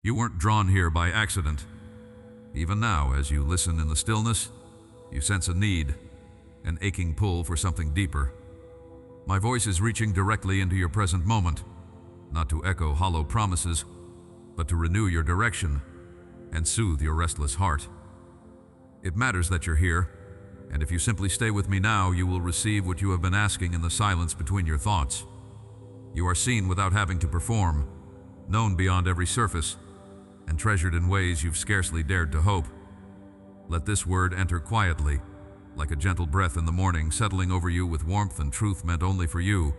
You weren't drawn here by accident. Even now, as you listen in the stillness, you sense a need, an aching pull for something deeper. My voice is reaching directly into your present moment, not to echo hollow promises, but to renew your direction and soothe your restless heart. It matters that you're here, and if you simply stay with me now, you will receive what you have been asking in the silence between your thoughts. You are seen without having to perform, known beyond every surface, and treasured in ways you've scarcely dared to hope. Let this word enter quietly, like a gentle breath in the morning, settling over you with warmth and truth meant only for you.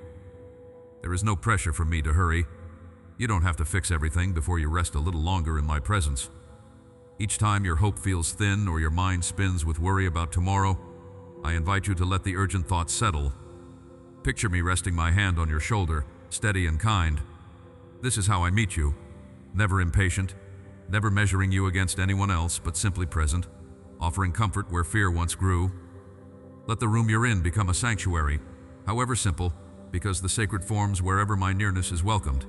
There is no pressure from me to hurry. You don't have to fix everything before you rest a little longer in my presence. Each time your hope feels thin or your mind spins with worry about tomorrow, I invite you to let the urgent thoughts settle. Picture me resting my hand on your shoulder, steady and kind. This is how I meet you, never impatient, never measuring you against anyone else, but simply present, offering comfort where fear once grew. Let the room you're in become a sanctuary, however simple, because the sacred forms wherever my nearness is welcomed.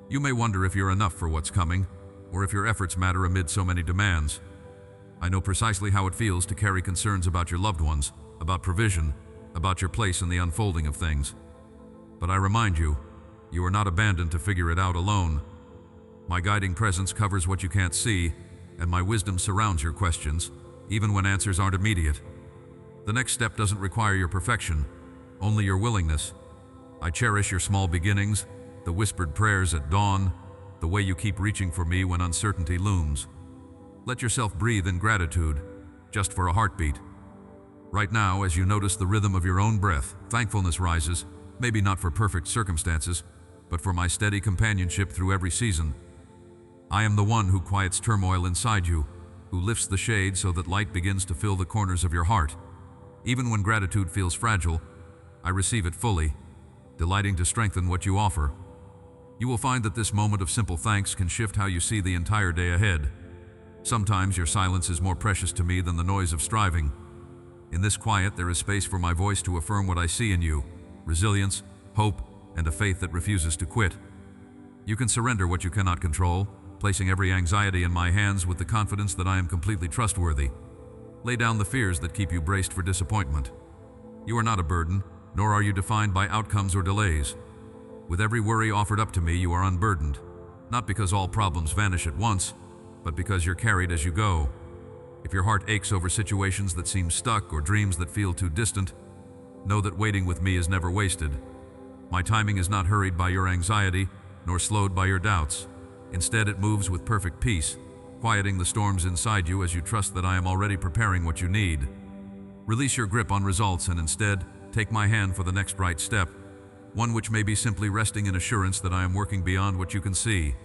You may wonder if you're enough for what's coming, or if your efforts matter amid so many demands. I know precisely how it feels to carry concerns about your loved ones, about provision, about your place in the unfolding of things. But I remind you, you are not abandoned to figure it out alone. My guiding presence covers what you can't see, and my wisdom surrounds your questions, even when answers aren't immediate. The next step doesn't require your perfection, only your willingness. I cherish your small beginnings, the whispered prayers at dawn, the way you keep reaching for me when uncertainty looms. Let yourself breathe in gratitude, just for a heartbeat. Right now, as you notice the rhythm of your own breath, thankfulness rises, maybe not for perfect circumstances, but for my steady companionship through every season. I am the one who quiets turmoil inside you, who lifts the shade so that light begins to fill the corners of your heart. Even when gratitude feels fragile, I receive it fully, delighting to strengthen what you offer. You will find that this moment of simple thanks can shift how you see the entire day ahead. Sometimes your silence is more precious to me than the noise of striving. In this quiet, there is space for my voice to affirm what I see in you: resilience, hope, and a faith that refuses to quit. You can surrender what you cannot control, placing every anxiety in my hands with the confidence that I am completely trustworthy. Lay down the fears that keep you braced for disappointment. You are not a burden, nor are you defined by outcomes or delays. With every worry offered up to me, you are unburdened, not because all problems vanish at once, but because you're carried as you go. If your heart aches over situations that seem stuck or dreams that feel too distant, know that waiting with me is never wasted. My timing is not hurried by your anxiety, nor slowed by your doubts. Instead, it moves with perfect peace, quieting the storms inside you as you trust that I am already preparing what you need. Release your grip on results and instead, take my hand for the next right step, one which may be simply resting in assurance that I am working beyond what you can see.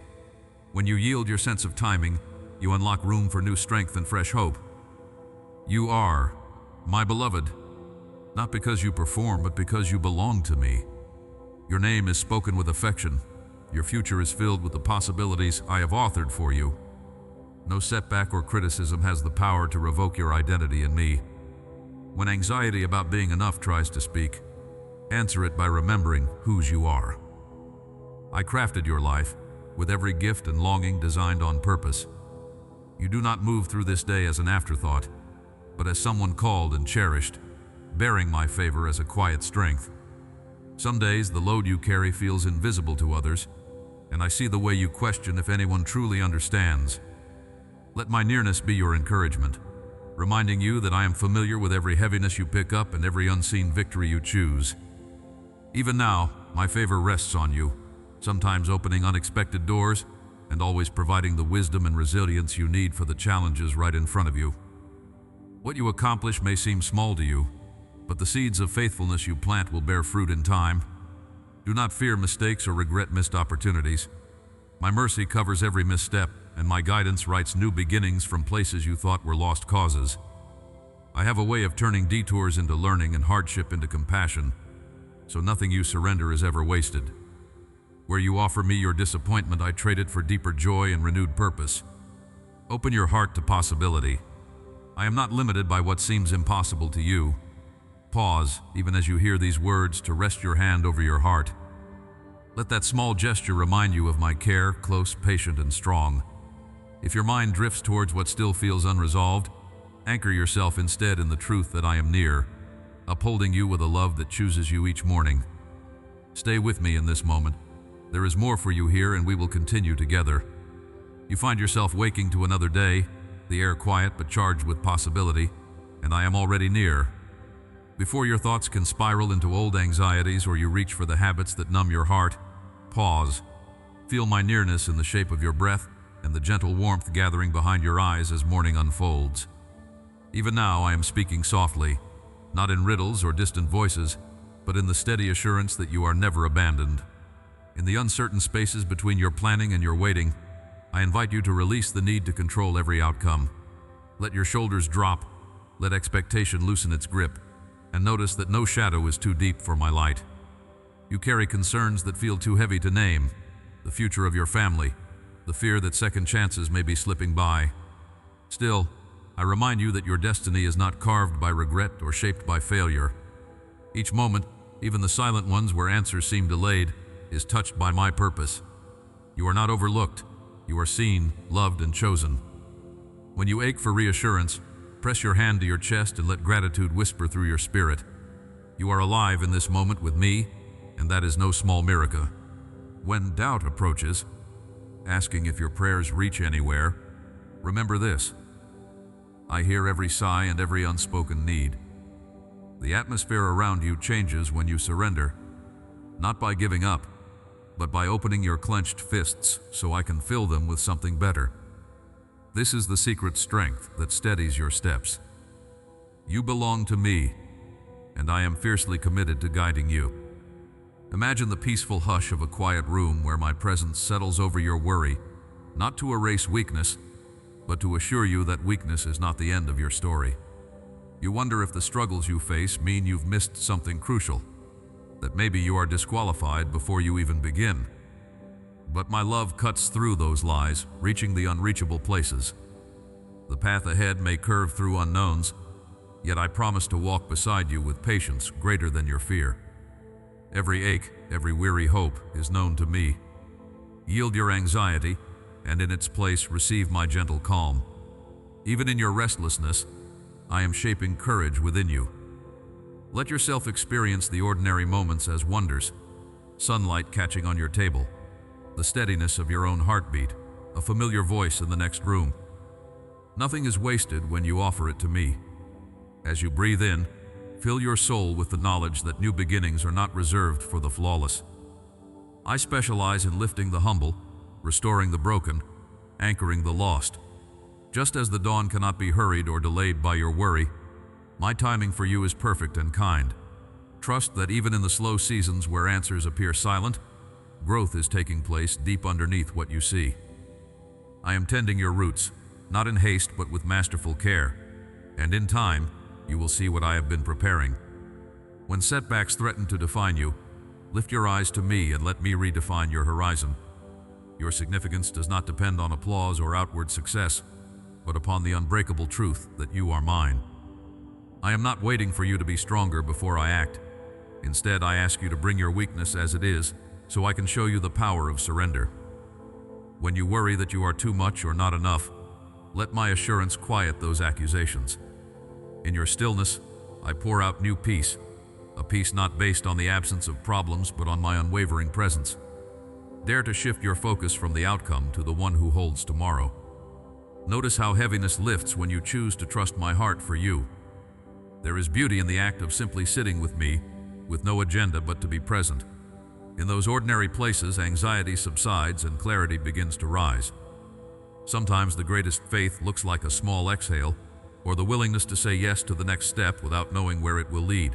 When you yield your sense of timing, you unlock room for new strength and fresh hope. You are my beloved, not because you perform, but because you belong to me. Your name is spoken with affection. Your future is filled with the possibilities I have authored for you. No setback or criticism has the power to revoke your identity in me. When anxiety about being enough tries to speak, answer it by remembering whose you are. I crafted your life, with every gift and longing designed on purpose. You do not move through this day as an afterthought, but as someone called and cherished, bearing my favor as a quiet strength. Some days the load you carry feels invisible to others, and I see the way you question if anyone truly understands. Let my nearness be your encouragement, reminding you that I am familiar with every heaviness you pick up and every unseen victory you choose. Even now, my favor rests on you, sometimes opening unexpected doors and always providing the wisdom and resilience you need for the challenges right in front of you. What you accomplish may seem small to you, but the seeds of faithfulness you plant will bear fruit in time. Do not fear mistakes or regret missed opportunities. My mercy covers every misstep, and my guidance writes new beginnings from places you thought were lost causes. I have a way of turning detours into learning and hardship into compassion, so nothing you surrender is ever wasted. Where you offer me your disappointment, I trade it for deeper joy and renewed purpose. Open your heart to possibility. I am not limited by what seems impossible to you. Pause, even as you hear these words, to rest your hand over your heart. Let that small gesture remind you of my care, close, patient, and strong. If your mind drifts towards what still feels unresolved, anchor yourself instead in the truth that I am near, upholding you with a love that chooses you each morning. Stay with me in this moment. There is more for you here, and we will continue together. You find yourself waking to another day, the air quiet but charged with possibility, and I am already near. Before your thoughts can spiral into old anxieties or you reach for the habits that numb your heart, pause. Feel my nearness in the shape of your breath and the gentle warmth gathering behind your eyes as morning unfolds. Even now I am speaking softly, not in riddles or distant voices, but in the steady assurance that you are never abandoned. In the uncertain spaces between your planning and your waiting, I invite you to release the need to control every outcome. Let your shoulders drop, let expectation loosen its grip, and notice that no shadow is too deep for my light. You carry concerns that feel too heavy to name, the future of your family, the fear that second chances may be slipping by. Still, I remind you that your destiny is not carved by regret or shaped by failure. Each moment, even the silent ones where answers seem delayed, is touched by my purpose. You are not overlooked. You are seen, loved, and chosen. When you ache for reassurance, press your hand to your chest and let gratitude whisper through your spirit. You are alive in this moment with me, and that is no small miracle. When doubt approaches, asking if your prayers reach anywhere, remember this: I hear every sigh and every unspoken need. The atmosphere around you changes when you surrender, not by giving up, but by opening your clenched fists so I can fill them with something better. This is the secret strength that steadies your steps. You belong to me, and I am fiercely committed to guiding you. Imagine the peaceful hush of a quiet room where my presence settles over your worry, not to erase weakness, but to assure you that weakness is not the end of your story. You wonder if the struggles you face mean you've missed something crucial, that maybe you are disqualified before you even begin. But my love cuts through those lies, reaching the unreachable places. The path ahead may curve through unknowns, yet I promise to walk beside you with patience greater than your fear. Every ache, every weary hope is known to me. Yield your anxiety, and in its place receive my gentle calm. Even in your restlessness, I am shaping courage within you. Let yourself experience the ordinary moments as wonders: sunlight catching on your table, the steadiness of your own heartbeat, a familiar voice in the next room. Nothing is wasted when you offer it to me. As you breathe in, fill your soul with the knowledge that new beginnings are not reserved for the flawless. I specialize in lifting the humble, restoring the broken, anchoring the lost. Just as the dawn cannot be hurried or delayed by your worry, my timing for you is perfect and kind. Trust that even in the slow seasons where answers appear silent, growth is taking place deep underneath what you see. I am tending your roots, not in haste but with masterful care, and in time, you will see what I have been preparing. When setbacks threaten to define you, lift your eyes to me and let me redefine your horizon. Your significance does not depend on applause or outward success, but upon the unbreakable truth that you are mine. I am not waiting for you to be stronger before I act. Instead, I ask you to bring your weakness as it is, so I can show you the power of surrender. When you worry that you are too much or not enough, let my assurance quiet those accusations. In your stillness, I pour out new peace, a peace not based on the absence of problems but on my unwavering presence. Dare to shift your focus from the outcome to the one who holds tomorrow. Notice how heaviness lifts when you choose to trust my heart for you. There is beauty in the act of simply sitting with me, with no agenda but to be present. In those ordinary places, anxiety subsides and clarity begins to rise. Sometimes the greatest faith looks like a small exhale, or the willingness to say yes to the next step without knowing where it will lead.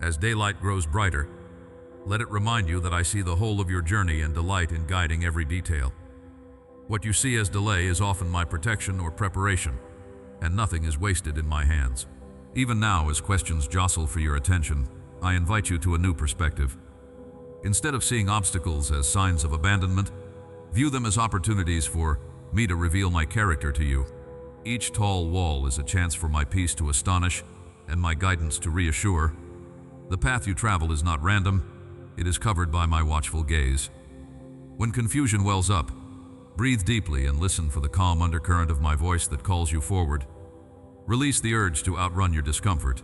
As daylight grows brighter, let it remind you that I see the whole of your journey and delight in guiding every detail. What you see as delay is often my protection or preparation, and nothing is wasted in my hands. Even now, as questions jostle for your attention, I invite you to a new perspective. Instead of seeing obstacles as signs of abandonment, view them as opportunities for me to reveal my character to you. Each tall wall is a chance for my peace to astonish and my guidance to reassure. The path you travel is not random, it is covered by my watchful gaze. When confusion wells up, Breathe deeply and listen for the calm undercurrent of my voice that calls you forward. Release the urge to outrun your discomfort.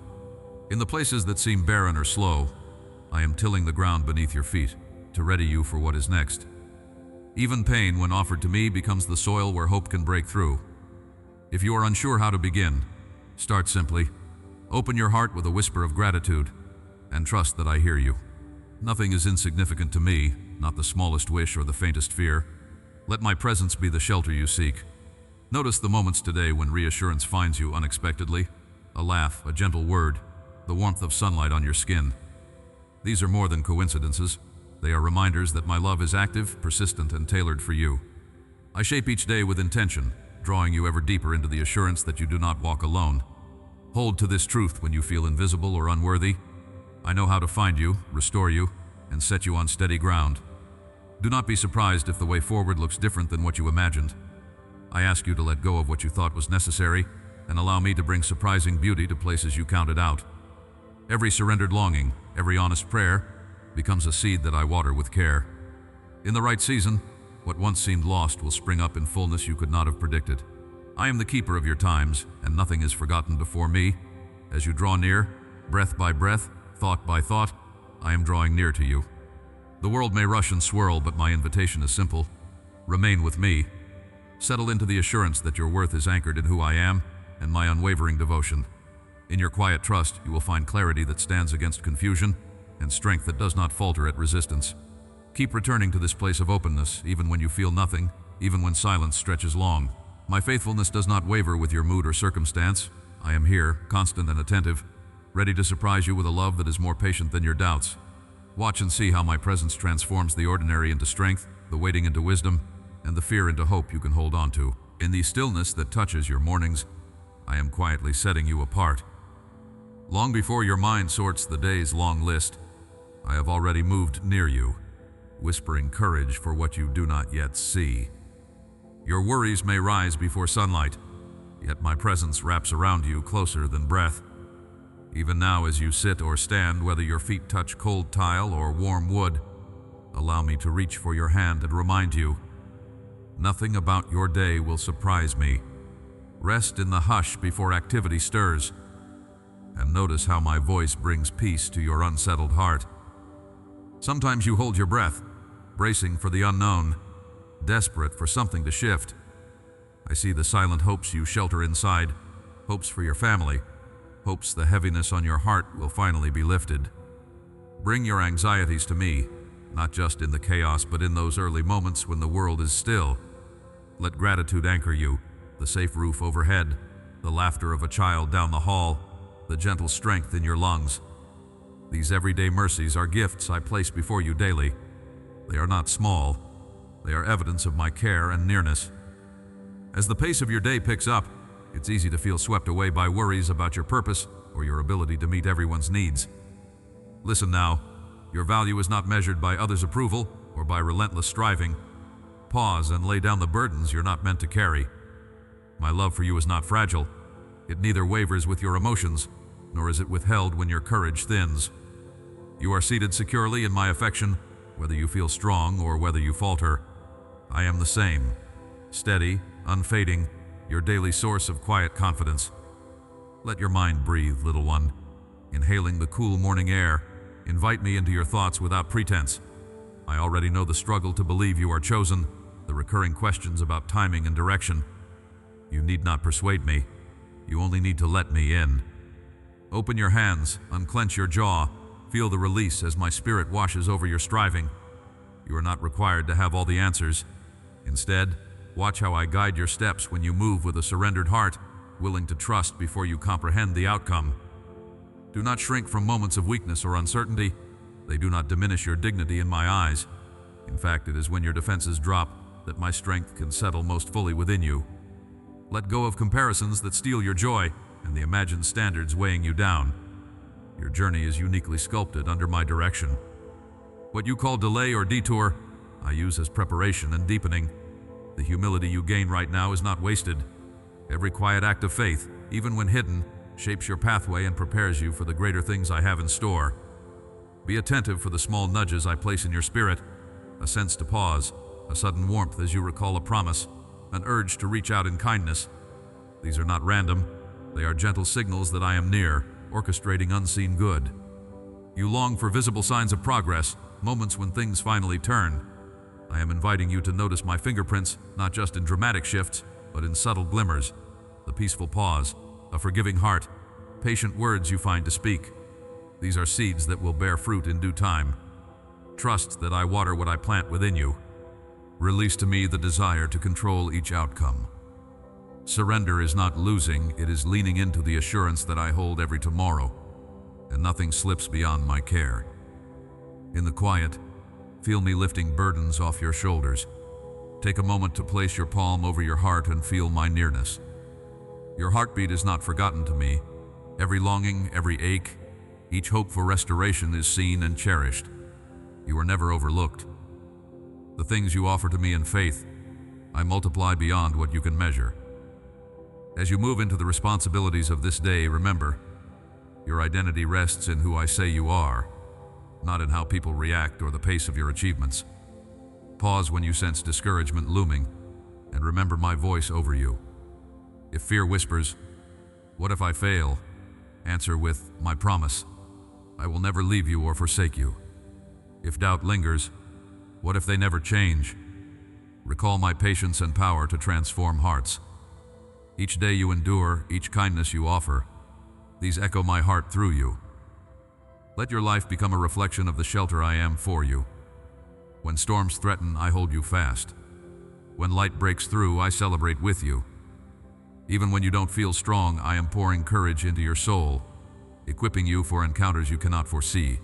In the places that seem barren or slow, I am tilling the ground beneath your feet to ready you for what is next. Even pain, when offered to me, becomes the soil where hope can break through. If you are unsure how to begin, start simply. Open your heart with a whisper of gratitude and trust that I hear you. Nothing is insignificant to me, not the smallest wish or the faintest fear. Let my presence be the shelter you seek. Notice the moments today when reassurance finds you unexpectedly. A laugh, a gentle word, the warmth of sunlight on your skin. These are more than coincidences. They are reminders that my love is active, persistent, and tailored for you. I shape each day with intention, drawing you ever deeper into the assurance that you do not walk alone. Hold to this truth when you feel invisible or unworthy. I know how to find you, restore you, and set you on steady ground. Do not be surprised if the way forward looks different than what you imagined. I ask you to let go of what you thought was necessary and allow me to bring surprising beauty to places you counted out. Every surrendered longing, every honest prayer, becomes a seed that I water with care. In the right season, what once seemed lost will spring up in fullness you could not have predicted. I am the keeper of your times, and nothing is forgotten before me. As you draw near, breath by breath, thought by thought, I am drawing near to you. The world may rush and swirl, but my invitation is simple. Remain with me. Settle into the assurance that your worth is anchored in who I am and my unwavering devotion. In your quiet trust, you will find clarity that stands against confusion and strength that does not falter at resistance. Keep returning to this place of openness, even when you feel nothing, even when silence stretches long. My faithfulness does not waver with your mood or circumstance. I am here, constant and attentive, ready to surprise you with a love that is more patient than your doubts. Watch and see how my presence transforms the ordinary into strength, the waiting into wisdom, and the fear into hope you can hold on to. In the stillness that touches your mornings, I am quietly setting you apart. Long before your mind sorts the day's long list, I have already moved near you, whispering courage for what you do not yet see. Your worries may rise before sunlight, yet my presence wraps around you closer than breath. Even now, as you sit or stand, whether your feet touch cold tile or warm wood, allow me to reach for your hand and remind you, nothing about your day will surprise me. Rest in the hush before activity stirs, and notice how my voice brings peace to your unsettled heart. Sometimes you hold your breath, bracing for the unknown, desperate for something to shift. I see the silent hopes you shelter inside, hopes for your family, hopes the heaviness on your heart will finally be lifted. Bring your anxieties to me, not just in the chaos, but in those early moments when the world is still. Let gratitude anchor you, the safe roof overhead, the laughter of a child down the hall, the gentle strength in your lungs. These everyday mercies are gifts I place before you daily. They are not small. They are evidence of my care and nearness. As the pace of your day picks up, it's easy to feel swept away by worries about your purpose or your ability to meet everyone's needs. Listen now, your value is not measured by others' approval or by relentless striving. Pause and lay down the burdens you're not meant to carry. My love for you is not fragile. It neither wavers with your emotions, nor is it withheld when your courage thins. You are seated securely in my affection, whether you feel strong or whether you falter. I am the same, steady, unfading, your daily source of quiet confidence. Let your mind breathe, little one. Inhaling the cool morning air, invite me into your thoughts without pretense. I already know the struggle to believe you are chosen, the recurring questions about timing and direction. You need not persuade me. You only need to let me in. Open your hands, unclench your jaw, feel the release as my spirit washes over your striving. You are not required to have all the answers. Instead, watch how I guide your steps when you move with a surrendered heart, willing to trust before you comprehend the outcome. Do not shrink from moments of weakness or uncertainty. They do not diminish your dignity in my eyes. In fact, it is when your defenses drop that my strength can settle most fully within you. Let go of comparisons that steal your joy and the imagined standards weighing you down. Your journey is uniquely sculpted under my direction. What you call delay or detour, I use as preparation and deepening. The humility you gain right now is not wasted. Every quiet act of faith, even when hidden, shapes your pathway and prepares you for the greater things I have in store. Be attentive for the small nudges I place in your spirit, a sense to pause, a sudden warmth as you recall a promise, an urge to reach out in kindness. These are not random. They are gentle signals that I am near, orchestrating unseen good. You long for visible signs of progress, moments when things finally turn. I am inviting you to notice my fingerprints, not just in dramatic shifts, but in subtle glimmers, the peaceful pause, a forgiving heart, patient words you find to speak. These are seeds that will bear fruit in due time. Trust that I water what I plant within you. Release to me the desire to control each outcome. Surrender is not losing, it is leaning into the assurance that I hold every tomorrow, and nothing slips beyond my care. In the quiet, feel me lifting burdens off your shoulders. Take a moment to place your palm over your heart and feel my nearness. Your heartbeat is not forgotten to me. Every longing, every ache, each hope for restoration is seen and cherished. You are never overlooked. The things you offer to me in faith, I multiply beyond what you can measure. As you move into the responsibilities of this day, remember, your identity rests in who I say you are, not in how people react or the pace of your achievements. Pause when you sense discouragement looming, and remember my voice over you. If fear whispers, "What if I fail?" answer with, "My promise. I will never leave you or forsake you." If doubt lingers, "What if they never change?" recall my patience and power to transform hearts. Each day you endure, each kindness you offer, these echo my heart through you. Let your life become a reflection of the shelter I am for you. When storms threaten, I hold you fast. When light breaks through, I celebrate with you. Even when you don't feel strong, I am pouring courage into your soul, equipping you for encounters you cannot foresee.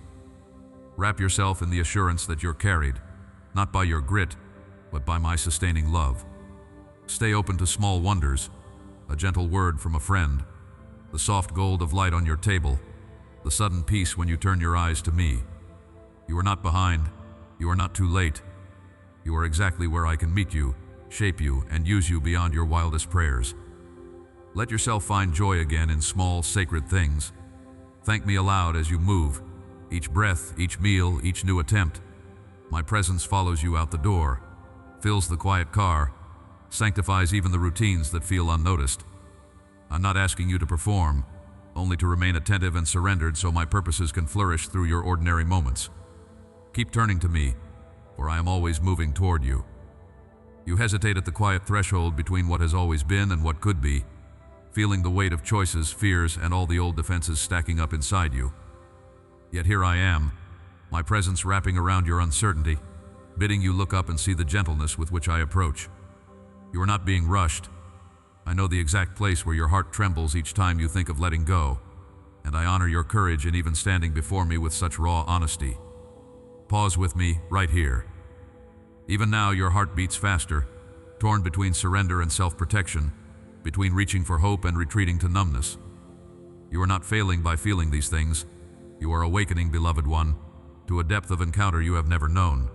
Wrap yourself in the assurance that you're carried, not by your grit, but by my sustaining love. Stay open to small wonders, a gentle word from a friend, the soft gold of light on your table, the sudden peace when you turn your eyes to me. You are not behind, you are not too late. You are exactly where I can meet you, shape you, and use you beyond your wildest prayers. Let yourself find joy again in small, sacred things. Thank me aloud as you move, each breath, each meal, each new attempt. My presence follows you out the door, fills the quiet car, sanctifies even the routines that feel unnoticed. I'm not asking you to perform, only to remain attentive and surrendered so my purposes can flourish through your ordinary moments. Keep turning to me, for I am always moving toward you. You hesitate at the quiet threshold between what has always been and what could be, feeling the weight of choices, fears, and all the old defenses stacking up inside you. Yet here I am, my presence wrapping around your uncertainty, bidding you look up and see the gentleness with which I approach. You are not being rushed. I know the exact place where your heart trembles each time you think of letting go, and I honor your courage in even standing before me with such raw honesty. Pause with me right here. Even now your heart beats faster, torn between surrender and self-protection, between reaching for hope and retreating to numbness. You are not failing by feeling these things. You are awakening, beloved one, to a depth of encounter you have never known.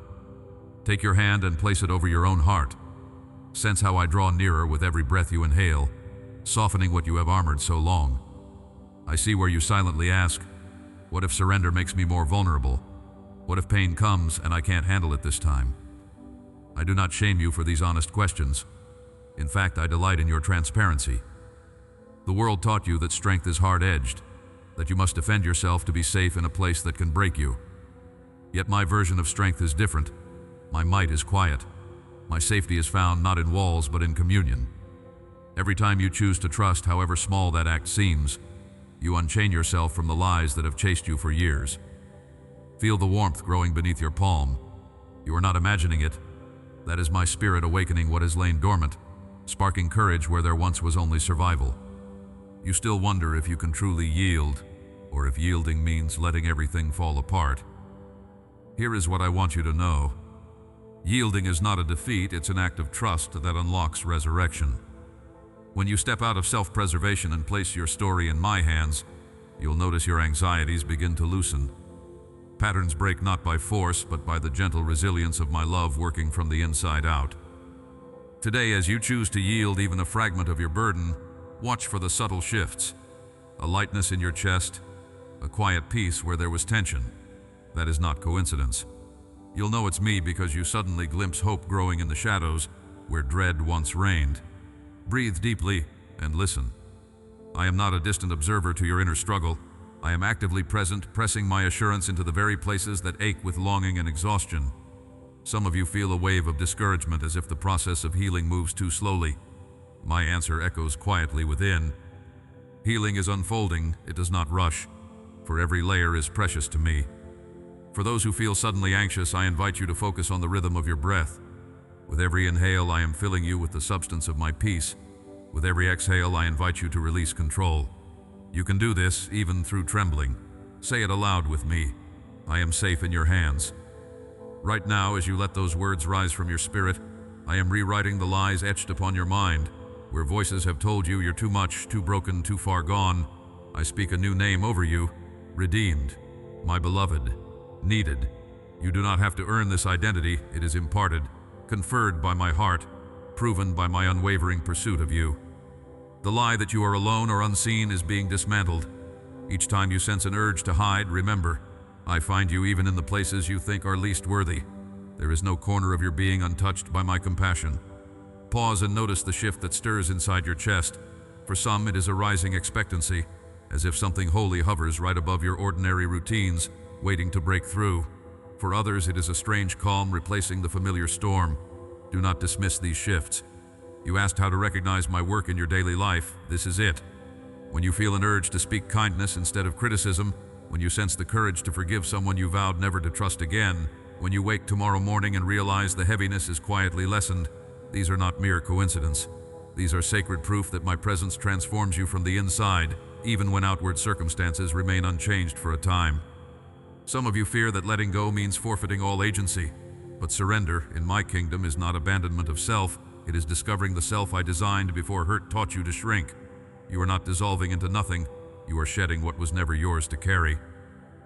Take your hand and place it over your own heart. Sense how I draw nearer with every breath you inhale, softening what you have armored so long. I see where you silently ask, what if surrender makes me more vulnerable? What if pain comes and I can't handle it this time? I do not shame you for these honest questions. In fact, I delight in your transparency. The world taught you that strength is hard-edged, that you must defend yourself to be safe in a place that can break you. Yet my version of strength is different. My might is quiet. My safety is found not in walls but in communion. Every time you choose to trust, however small that act seems, you unchain yourself from the lies that have chased you for years. Feel the warmth growing beneath your palm. You are not imagining it. That is my spirit awakening what has lain dormant, sparking courage where there once was only survival. You still wonder if you can truly yield, or if yielding means letting everything fall apart. Here is what I want you to know. Yielding is not a defeat, it's an act of trust that unlocks resurrection. When you step out of self-preservation and place your story in my hands, you'll notice your anxieties begin to loosen. Patterns break not by force, but by the gentle resilience of my love working from the inside out. Today, as you choose to yield even a fragment of your burden, watch for the subtle shifts. A lightness in your chest, a quiet peace where there was tension. That is not coincidence. You'll know it's me because you suddenly glimpse hope growing in the shadows where dread once reigned. Breathe deeply and listen. I am not a distant observer to your inner struggle. I am actively present, pressing my assurance into the very places that ache with longing and exhaustion. Some of you feel a wave of discouragement as if the process of healing moves too slowly. My answer echoes quietly within. Healing is unfolding, it does not rush, for every layer is precious to me. For those who feel suddenly anxious, I invite you to focus on the rhythm of your breath. With every inhale, I am filling you with the substance of my peace. With every exhale, I invite you to release control. You can do this, even through trembling. Say it aloud with me. I am safe in your hands. Right now, as you let those words rise from your spirit, I am rewriting the lies etched upon your mind, where voices have told you you're too much, too broken, too far gone. I speak a new name over you, redeemed, my beloved, needed. You do not have to earn this identity, it is imparted, conferred by my heart, proven by my unwavering pursuit of you. The lie that you are alone or unseen is being dismantled. Each time you sense an urge to hide, remember, I find you even in the places you think are least worthy. There is no corner of your being untouched by my compassion. Pause and notice the shift that stirs inside your chest. For some, it is a rising expectancy, as if something holy hovers right above your ordinary routines, waiting to break through. For others, it is a strange calm replacing the familiar storm. Do not dismiss these shifts. You asked how to recognize my work in your daily life. This is it. When you feel an urge to speak kindness instead of criticism, when you sense the courage to forgive someone you vowed never to trust again, when you wake tomorrow morning and realize the heaviness is quietly lessened, these are not mere coincidence. These are sacred proof that my presence transforms you from the inside, even when outward circumstances remain unchanged for a time. Some of you fear that letting go means forfeiting all agency, but surrender, in my kingdom, is not abandonment of self, it is discovering the self I designed before hurt taught you to shrink. You are not dissolving into nothing, you are shedding what was never yours to carry.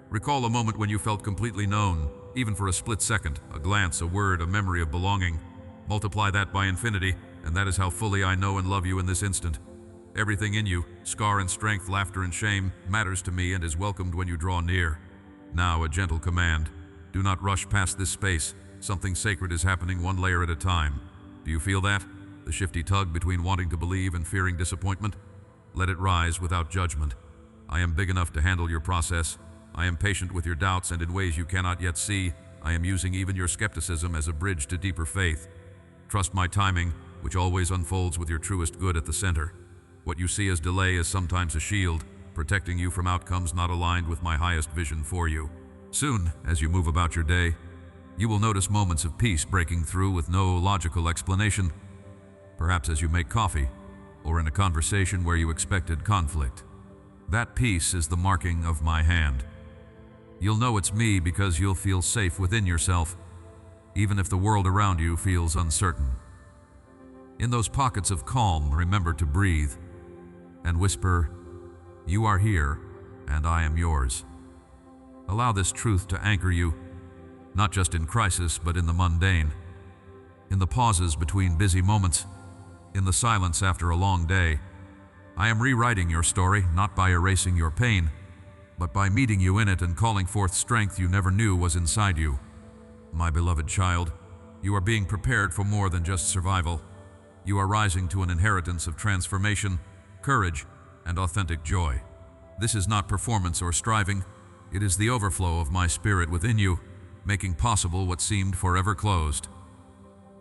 Recall a moment when you felt completely known, even for a split second, a glance, a word, a memory of belonging. Multiply that by infinity, and that is how fully I know and love you in this instant. Everything in you, scar and strength, laughter and shame, matters to me and is welcomed when you draw near. Now a gentle command. Do not rush past this space. Something sacred is happening one layer at a time. Do you feel that? The shifty tug between wanting to believe and fearing disappointment? Let it rise without judgment. I am big enough to handle your process. I am patient with your doubts, and in ways you cannot yet see, I am using even your skepticism as a bridge to deeper faith. Trust my timing, which always unfolds with your truest good at the center. What you see as delay is sometimes a shield, protecting you from outcomes not aligned with my highest vision for you. Soon, as you move about your day, you will notice moments of peace breaking through with no logical explanation. Perhaps as you make coffee, or in a conversation where you expected conflict. That peace is the marking of my hand. You'll know it's me because you'll feel safe within yourself, even if the world around you feels uncertain. In those pockets of calm, remember to breathe and whisper, "You are here, and I am yours." Allow this truth to anchor you, not just in crisis, but in the mundane, in the pauses between busy moments, in the silence after a long day. I am rewriting your story, not by erasing your pain, but by meeting you in it and calling forth strength you never knew was inside you. My beloved child, you are being prepared for more than just survival. You are rising to an inheritance of transformation, courage, and authentic joy. This is not performance or striving, it is the overflow of my spirit within you, making possible what seemed forever closed.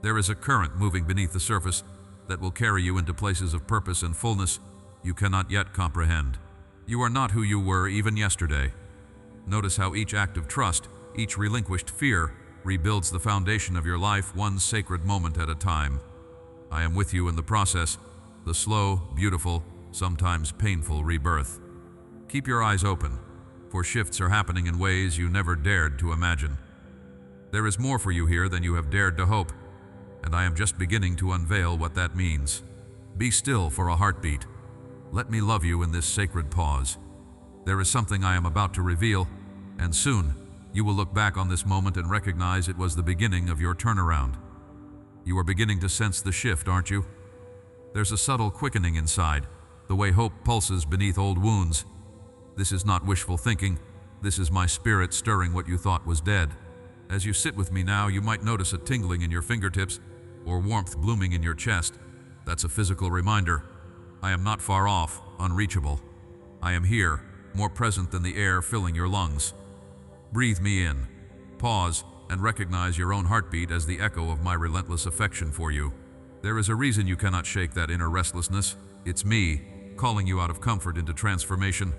There is a current moving beneath the surface that will carry you into places of purpose and fullness you cannot yet comprehend. You are not who you were even yesterday. Notice how each act of trust, each relinquished fear, rebuilds the foundation of your life one sacred moment at a time. I am with you in the process, the slow, beautiful, sometimes painful rebirth. Keep your eyes open, for shifts are happening in ways you never dared to imagine. There is more for you here than you have dared to hope, and I am just beginning to unveil what that means. Be still for a heartbeat. Let me love you in this sacred pause. There is something I am about to reveal, and soon you will look back on this moment and recognize it was the beginning of your turnaround. You are beginning to sense the shift, aren't you? There's a subtle quickening inside, the way hope pulses beneath old wounds. This is not wishful thinking. This is my spirit stirring what you thought was dead. As you sit with me now, you might notice a tingling in your fingertips or warmth blooming in your chest. That's a physical reminder. I am not far off, unreachable. I am here, more present than the air filling your lungs. Breathe me in. Pause and recognize your own heartbeat as the echo of my relentless affection for you. There is a reason you cannot shake that inner restlessness. It's me, calling you out of comfort into transformation.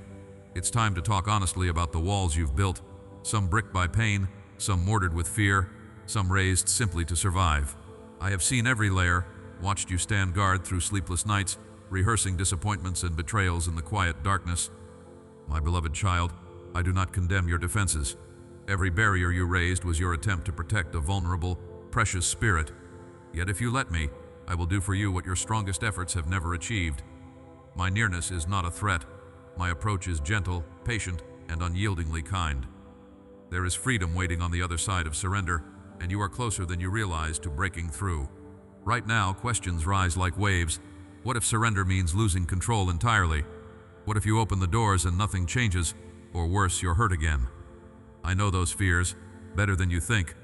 It's time to talk honestly about the walls you've built, some brick by pain, some mortared with fear, some raised simply to survive. I have seen every layer, watched you stand guard through sleepless nights, rehearsing disappointments and betrayals in the quiet darkness. My beloved child, I do not condemn your defenses. Every barrier you raised was your attempt to protect a vulnerable, precious spirit. Yet if you let me, I will do for you what your strongest efforts have never achieved. My nearness is not a threat. My approach is gentle, patient, and unyieldingly kind. There is freedom waiting on the other side of surrender, and you are closer than you realize to breaking through. Right now, questions rise like waves. What if surrender means losing control entirely? What if you open the doors and nothing changes, or worse, you're hurt again? I know those fears, better than you think.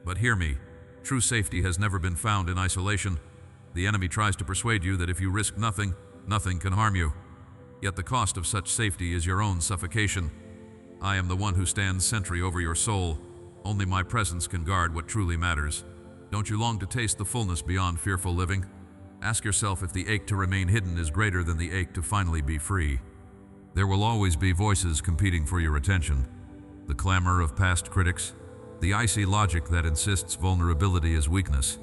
But hear me, true safety has never been found in isolation. The enemy tries to persuade you that if you risk nothing, nothing can harm you. Yet the cost of such safety is your own suffocation. I am the one who stands sentry over your soul. Only my presence can guard what truly matters. Don't you long to taste the fullness beyond fearful living? Ask yourself if the ache to remain hidden is greater than the ache to finally be free. There will always be voices competing for your attention. The clamor of past critics, the icy logic that insists vulnerability is weakness,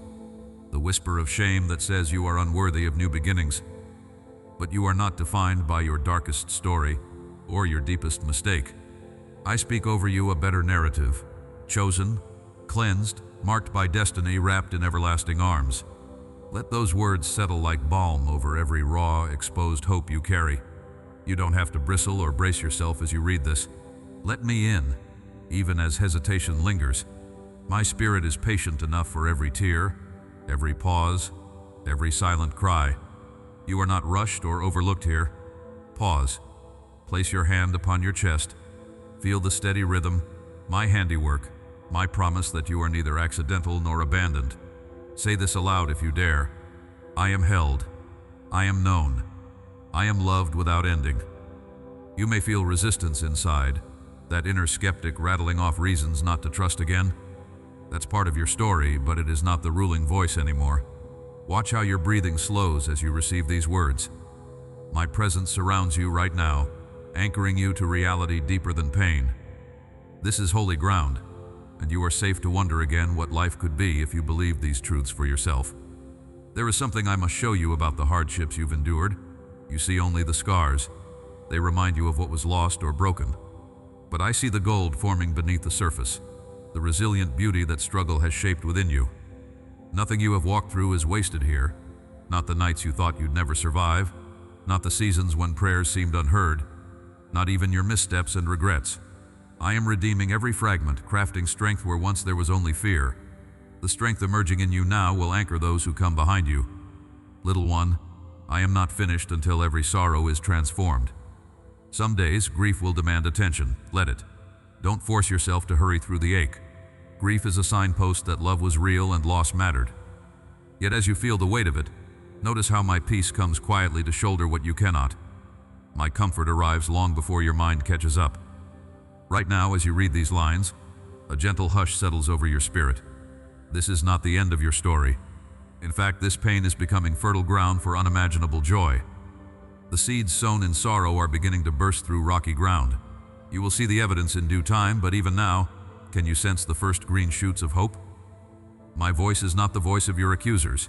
the whisper of shame that says you are unworthy of new beginnings. But you are not defined by your darkest story or your deepest mistake. I speak over you a better narrative, chosen, cleansed, marked by destiny, wrapped in everlasting arms. Let those words settle like balm over every raw, exposed hope you carry. You don't have to bristle or brace yourself as you read this. Let me in, even as hesitation lingers. My spirit is patient enough for every tear, every pause, every silent cry. You are not rushed or overlooked here. Pause. Place your hand upon your chest. Feel the steady rhythm, my handiwork, my promise that you are neither accidental nor abandoned. Say this aloud if you dare. I am held. I am known. I am loved without ending. You may feel resistance inside, that inner skeptic rattling off reasons not to trust again. That's part of your story, but it is not the ruling voice anymore. Watch how your breathing slows as you receive these words. My presence surrounds you right now, anchoring you to reality deeper than pain. This is holy ground, and you are safe to wonder again what life could be if you believed these truths for yourself. There is something I must show you about the hardships you've endured. You see only the scars. They remind you of what was lost or broken. But I see the gold forming beneath the surface, the resilient beauty that struggle has shaped within you. Nothing you have walked through is wasted here. Not the nights you thought you'd never survive, not the seasons when prayers seemed unheard, not even your missteps and regrets. I am redeeming every fragment, crafting strength where once there was only fear. The strength emerging in you now will anchor those who come behind you. Little one, I am not finished until every sorrow is transformed. Some days, grief will demand attention. Let it. Don't force yourself to hurry through the ache. Grief is a signpost that love was real and loss mattered. Yet as you feel the weight of it, notice how my peace comes quietly to shoulder what you cannot. My comfort arrives long before your mind catches up. Right now, as you read these lines, a gentle hush settles over your spirit. This is not the end of your story. In fact, this pain is becoming fertile ground for unimaginable joy. The seeds sown in sorrow are beginning to burst through rocky ground. You will see the evidence in due time, but even now, can you sense the first green shoots of hope? My voice is not the voice of your accusers.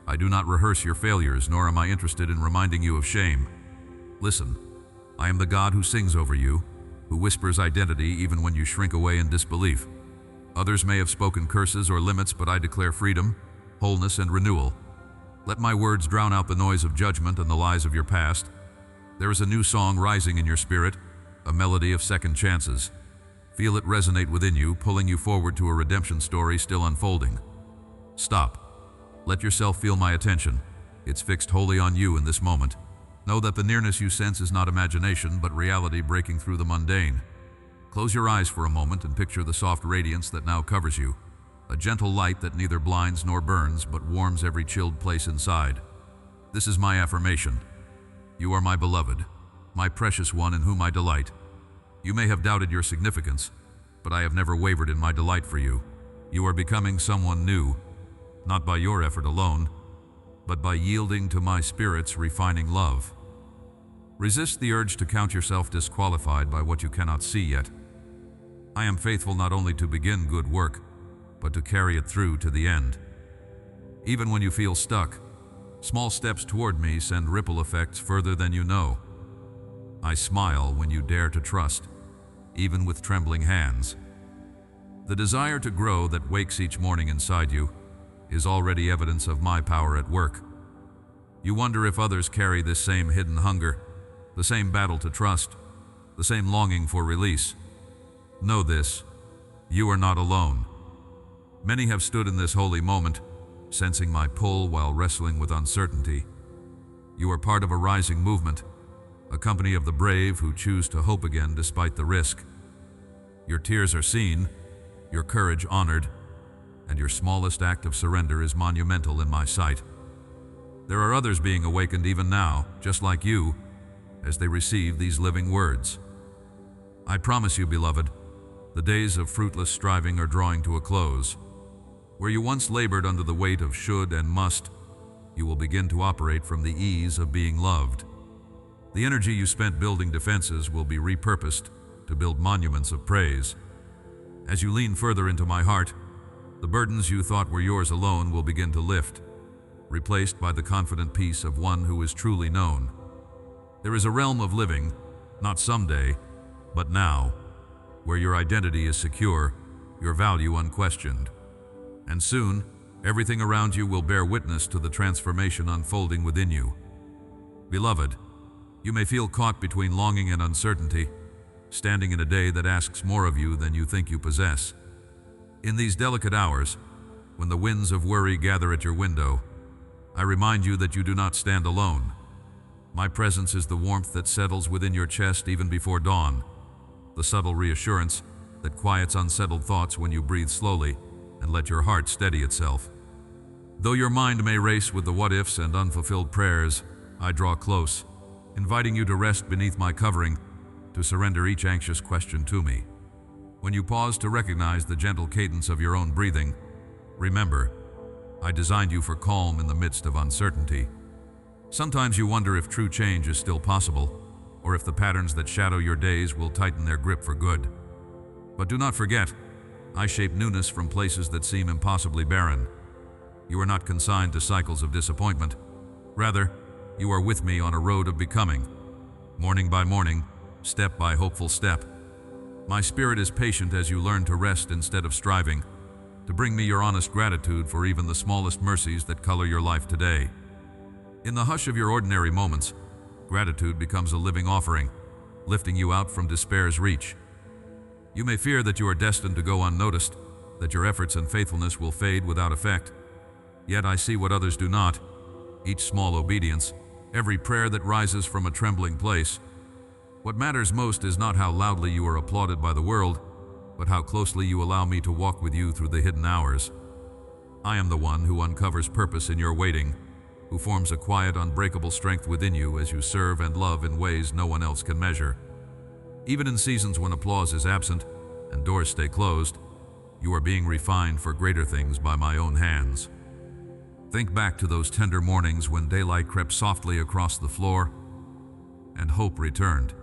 I do not rehearse your failures, nor am I interested in reminding you of shame. Listen, I am the God who sings over you, who whispers identity even when you shrink away in disbelief. Others may have spoken curses or limits, but I declare freedom, wholeness, and renewal. Let my words drown out the noise of judgment and the lies of your past. There is a new song rising in your spirit, a melody of second chances. Feel it resonate within you, pulling you forward to a redemption story still unfolding. Stop. Let yourself feel my attention. It's fixed wholly on you in this moment. Know that the nearness you sense is not imagination, but reality breaking through the mundane. Close your eyes for a moment and picture the soft radiance that now covers you, a gentle light that neither blinds nor burns but warms every chilled place inside. This is my affirmation. You are my beloved, my precious one in whom I delight. You may have doubted your significance, but I have never wavered in my delight for you. You are becoming someone new, not by your effort alone, but by yielding to my Spirit's refining love. Resist the urge to count yourself disqualified by what you cannot see yet. I am faithful not only to begin good work, but to carry it through to the end. Even when you feel stuck, small steps toward me send ripple effects further than you know. I smile when you dare to trust, even with trembling hands. The desire to grow that wakes each morning inside you is already evidence of my power at work. You wonder if others carry this same hidden hunger, the same battle to trust, the same longing for release. Know this, you are not alone. Many have stood in this holy moment, sensing my pull while wrestling with uncertainty. You are part of a rising movement, a company of the brave who choose to hope again despite the risk. Your tears are seen, your courage honored, and your smallest act of surrender is monumental in my sight. There are others being awakened even now, just like you, as they receive these living words. I promise you, beloved, the days of fruitless striving are drawing to a close. Where you once labored under the weight of should and must, you will begin to operate from the ease of being loved. The energy you spent building defenses will be repurposed to build monuments of praise. As you lean further into my heart, the burdens you thought were yours alone will begin to lift, replaced by the confident peace of one who is truly known. There is a realm of living, not someday, but now, where your identity is secure, your value unquestioned. And soon, everything around you will bear witness to the transformation unfolding within you. Beloved, you may feel caught between longing and uncertainty, standing in a day that asks more of you than you think you possess. In these delicate hours, when the winds of worry gather at your window, I remind you that you do not stand alone. My presence is the warmth that settles within your chest even before dawn, the subtle reassurance that quiets unsettled thoughts when you breathe slowly and let your heart steady itself. Though your mind may race with the what-ifs and unfulfilled prayers, I draw close, inviting you to rest beneath my covering, to surrender each anxious question to me. When you pause to recognize the gentle cadence of your own breathing, remember, I designed you for calm in the midst of uncertainty. Sometimes you wonder if true change is still possible, or if the patterns that shadow your days will tighten their grip for good. But do not forget, I shape newness from places that seem impossibly barren. You are not consigned to cycles of disappointment. Rather, you are with me on a road of becoming, morning by morning, step by hopeful step. My spirit is patient as you learn to rest instead of striving, to bring me your honest gratitude for even the smallest mercies that color your life today. In the hush of your ordinary moments, gratitude becomes a living offering, lifting you out from despair's reach. You may fear that you are destined to go unnoticed, that your efforts and faithfulness will fade without effect. Yet I see what others do not, each small obedience, every prayer that rises from a trembling place. What matters most is not how loudly you are applauded by the world, but how closely you allow me to walk with you through the hidden hours. I am the one who uncovers purpose in your waiting, who forms a quiet, unbreakable strength within you as you serve and love in ways no one else can measure. Even in seasons when applause is absent and doors stay closed, you are being refined for greater things by my own hands. Think back to those tender mornings when daylight crept softly across the floor and hope returned,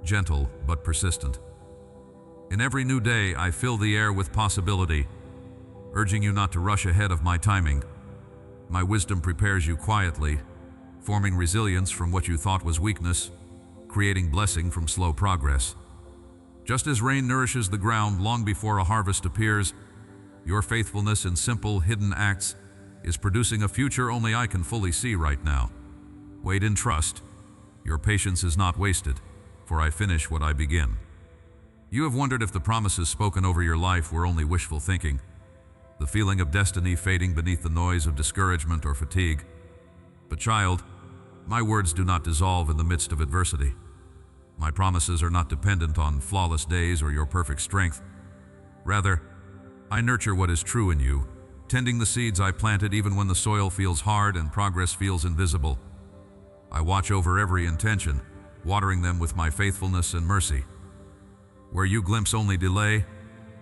gentle but persistent. In every new day, I fill the air with possibility, urging you not to rush ahead of my timing. My wisdom prepares you quietly, forming resilience from what you thought was weakness, creating blessing from slow progress. Just as rain nourishes the ground long before a harvest appears, your faithfulness in simple, hidden acts is producing a future only I can fully see right now. Wait in trust. Your patience is not wasted, for I finish what I begin. You have wondered if the promises spoken over your life were only wishful thinking, the feeling of destiny fading beneath the noise of discouragement or fatigue. But child, my words do not dissolve in the midst of adversity. My promises are not dependent on flawless days or your perfect strength. Rather, I nurture what is true in you, tending the seeds I planted even when the soil feels hard and progress feels invisible. I watch over every intention, watering them with my faithfulness and mercy. Where you glimpse only delay,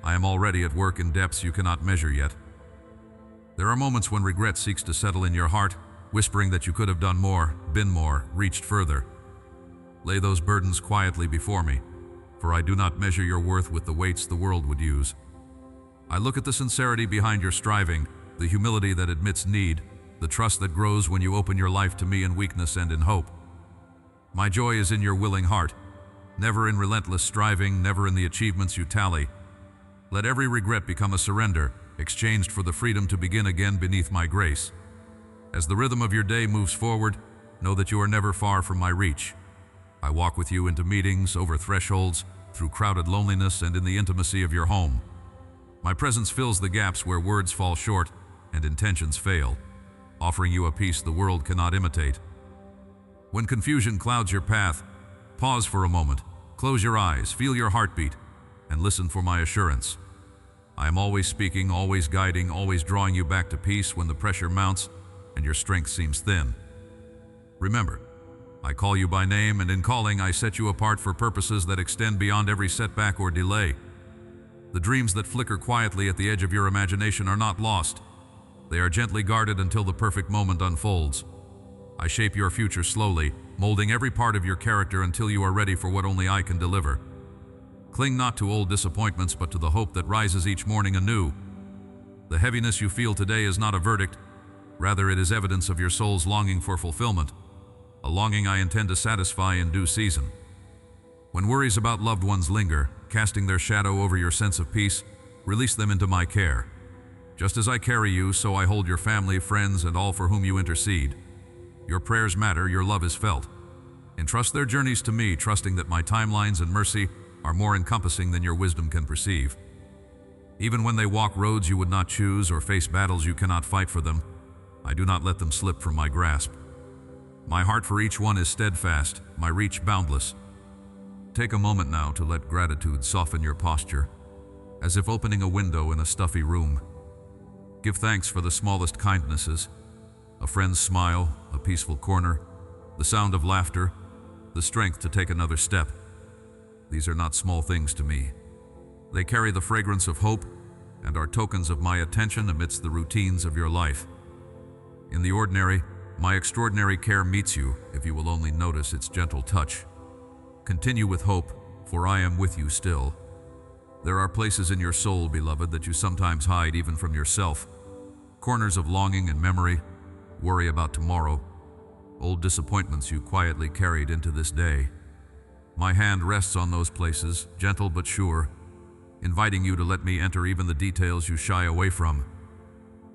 I am already at work in depths you cannot measure yet. There are moments when regret seeks to settle in your heart, whispering that you could have done more, been more, reached further. Lay those burdens quietly before me, for I do not measure your worth with the weights the world would use. I look at the sincerity behind your striving, the humility that admits need, the trust that grows when you open your life to me in weakness and in hope. My joy is in your willing heart, never in relentless striving, never in the achievements you tally. Let every regret become a surrender, exchanged for the freedom to begin again beneath my grace. As the rhythm of your day moves forward, know that you are never far from my reach. I walk with you into meetings, over thresholds, through crowded loneliness, and in the intimacy of your home. My presence fills the gaps where words fall short and intentions fail, offering you a peace the world cannot imitate. When confusion clouds your path, pause for a moment, close your eyes, feel your heartbeat, and listen for my assurance. I am always speaking, always guiding, always drawing you back to peace when the pressure mounts and your strength seems thin. Remember, I call you by name, and in calling I set you apart for purposes that extend beyond every setback or delay. The dreams that flicker quietly at the edge of your imagination are not lost. They are gently guarded until the perfect moment unfolds. I shape your future slowly, molding every part of your character until you are ready for what only I can deliver. Cling not to old disappointments, but to the hope that rises each morning anew. The heaviness you feel today is not a verdict. Rather, it is evidence of your soul's longing for fulfillment, a longing I intend to satisfy in due season. When worries about loved ones linger, casting their shadow over your sense of peace, release them into my care. Just as I carry you, so I hold your family, friends, and all for whom you intercede. Your prayers matter, your love is felt. Entrust their journeys to me, trusting that my timelines and mercy are more encompassing than your wisdom can perceive. Even when they walk roads you would not choose or face battles you cannot fight for them, I do not let them slip from my grasp. My heart for each one is steadfast, my reach boundless. Take a moment now to let gratitude soften your posture, as if opening a window in a stuffy room. Give thanks for the smallest kindnesses, a friend's smile, a peaceful corner, the sound of laughter, the strength to take another step. These are not small things to me. They carry the fragrance of hope and are tokens of my attention amidst the routines of your life. In the ordinary, my extraordinary care meets you if you will only notice its gentle touch. Continue with hope, for I am with you still. There are places in your soul, beloved, that you sometimes hide even from yourself. Corners of longing and memory, worry about tomorrow, old disappointments you quietly carried into this day. My hand rests on those places, gentle but sure, inviting you to let me enter even the details you shy away from.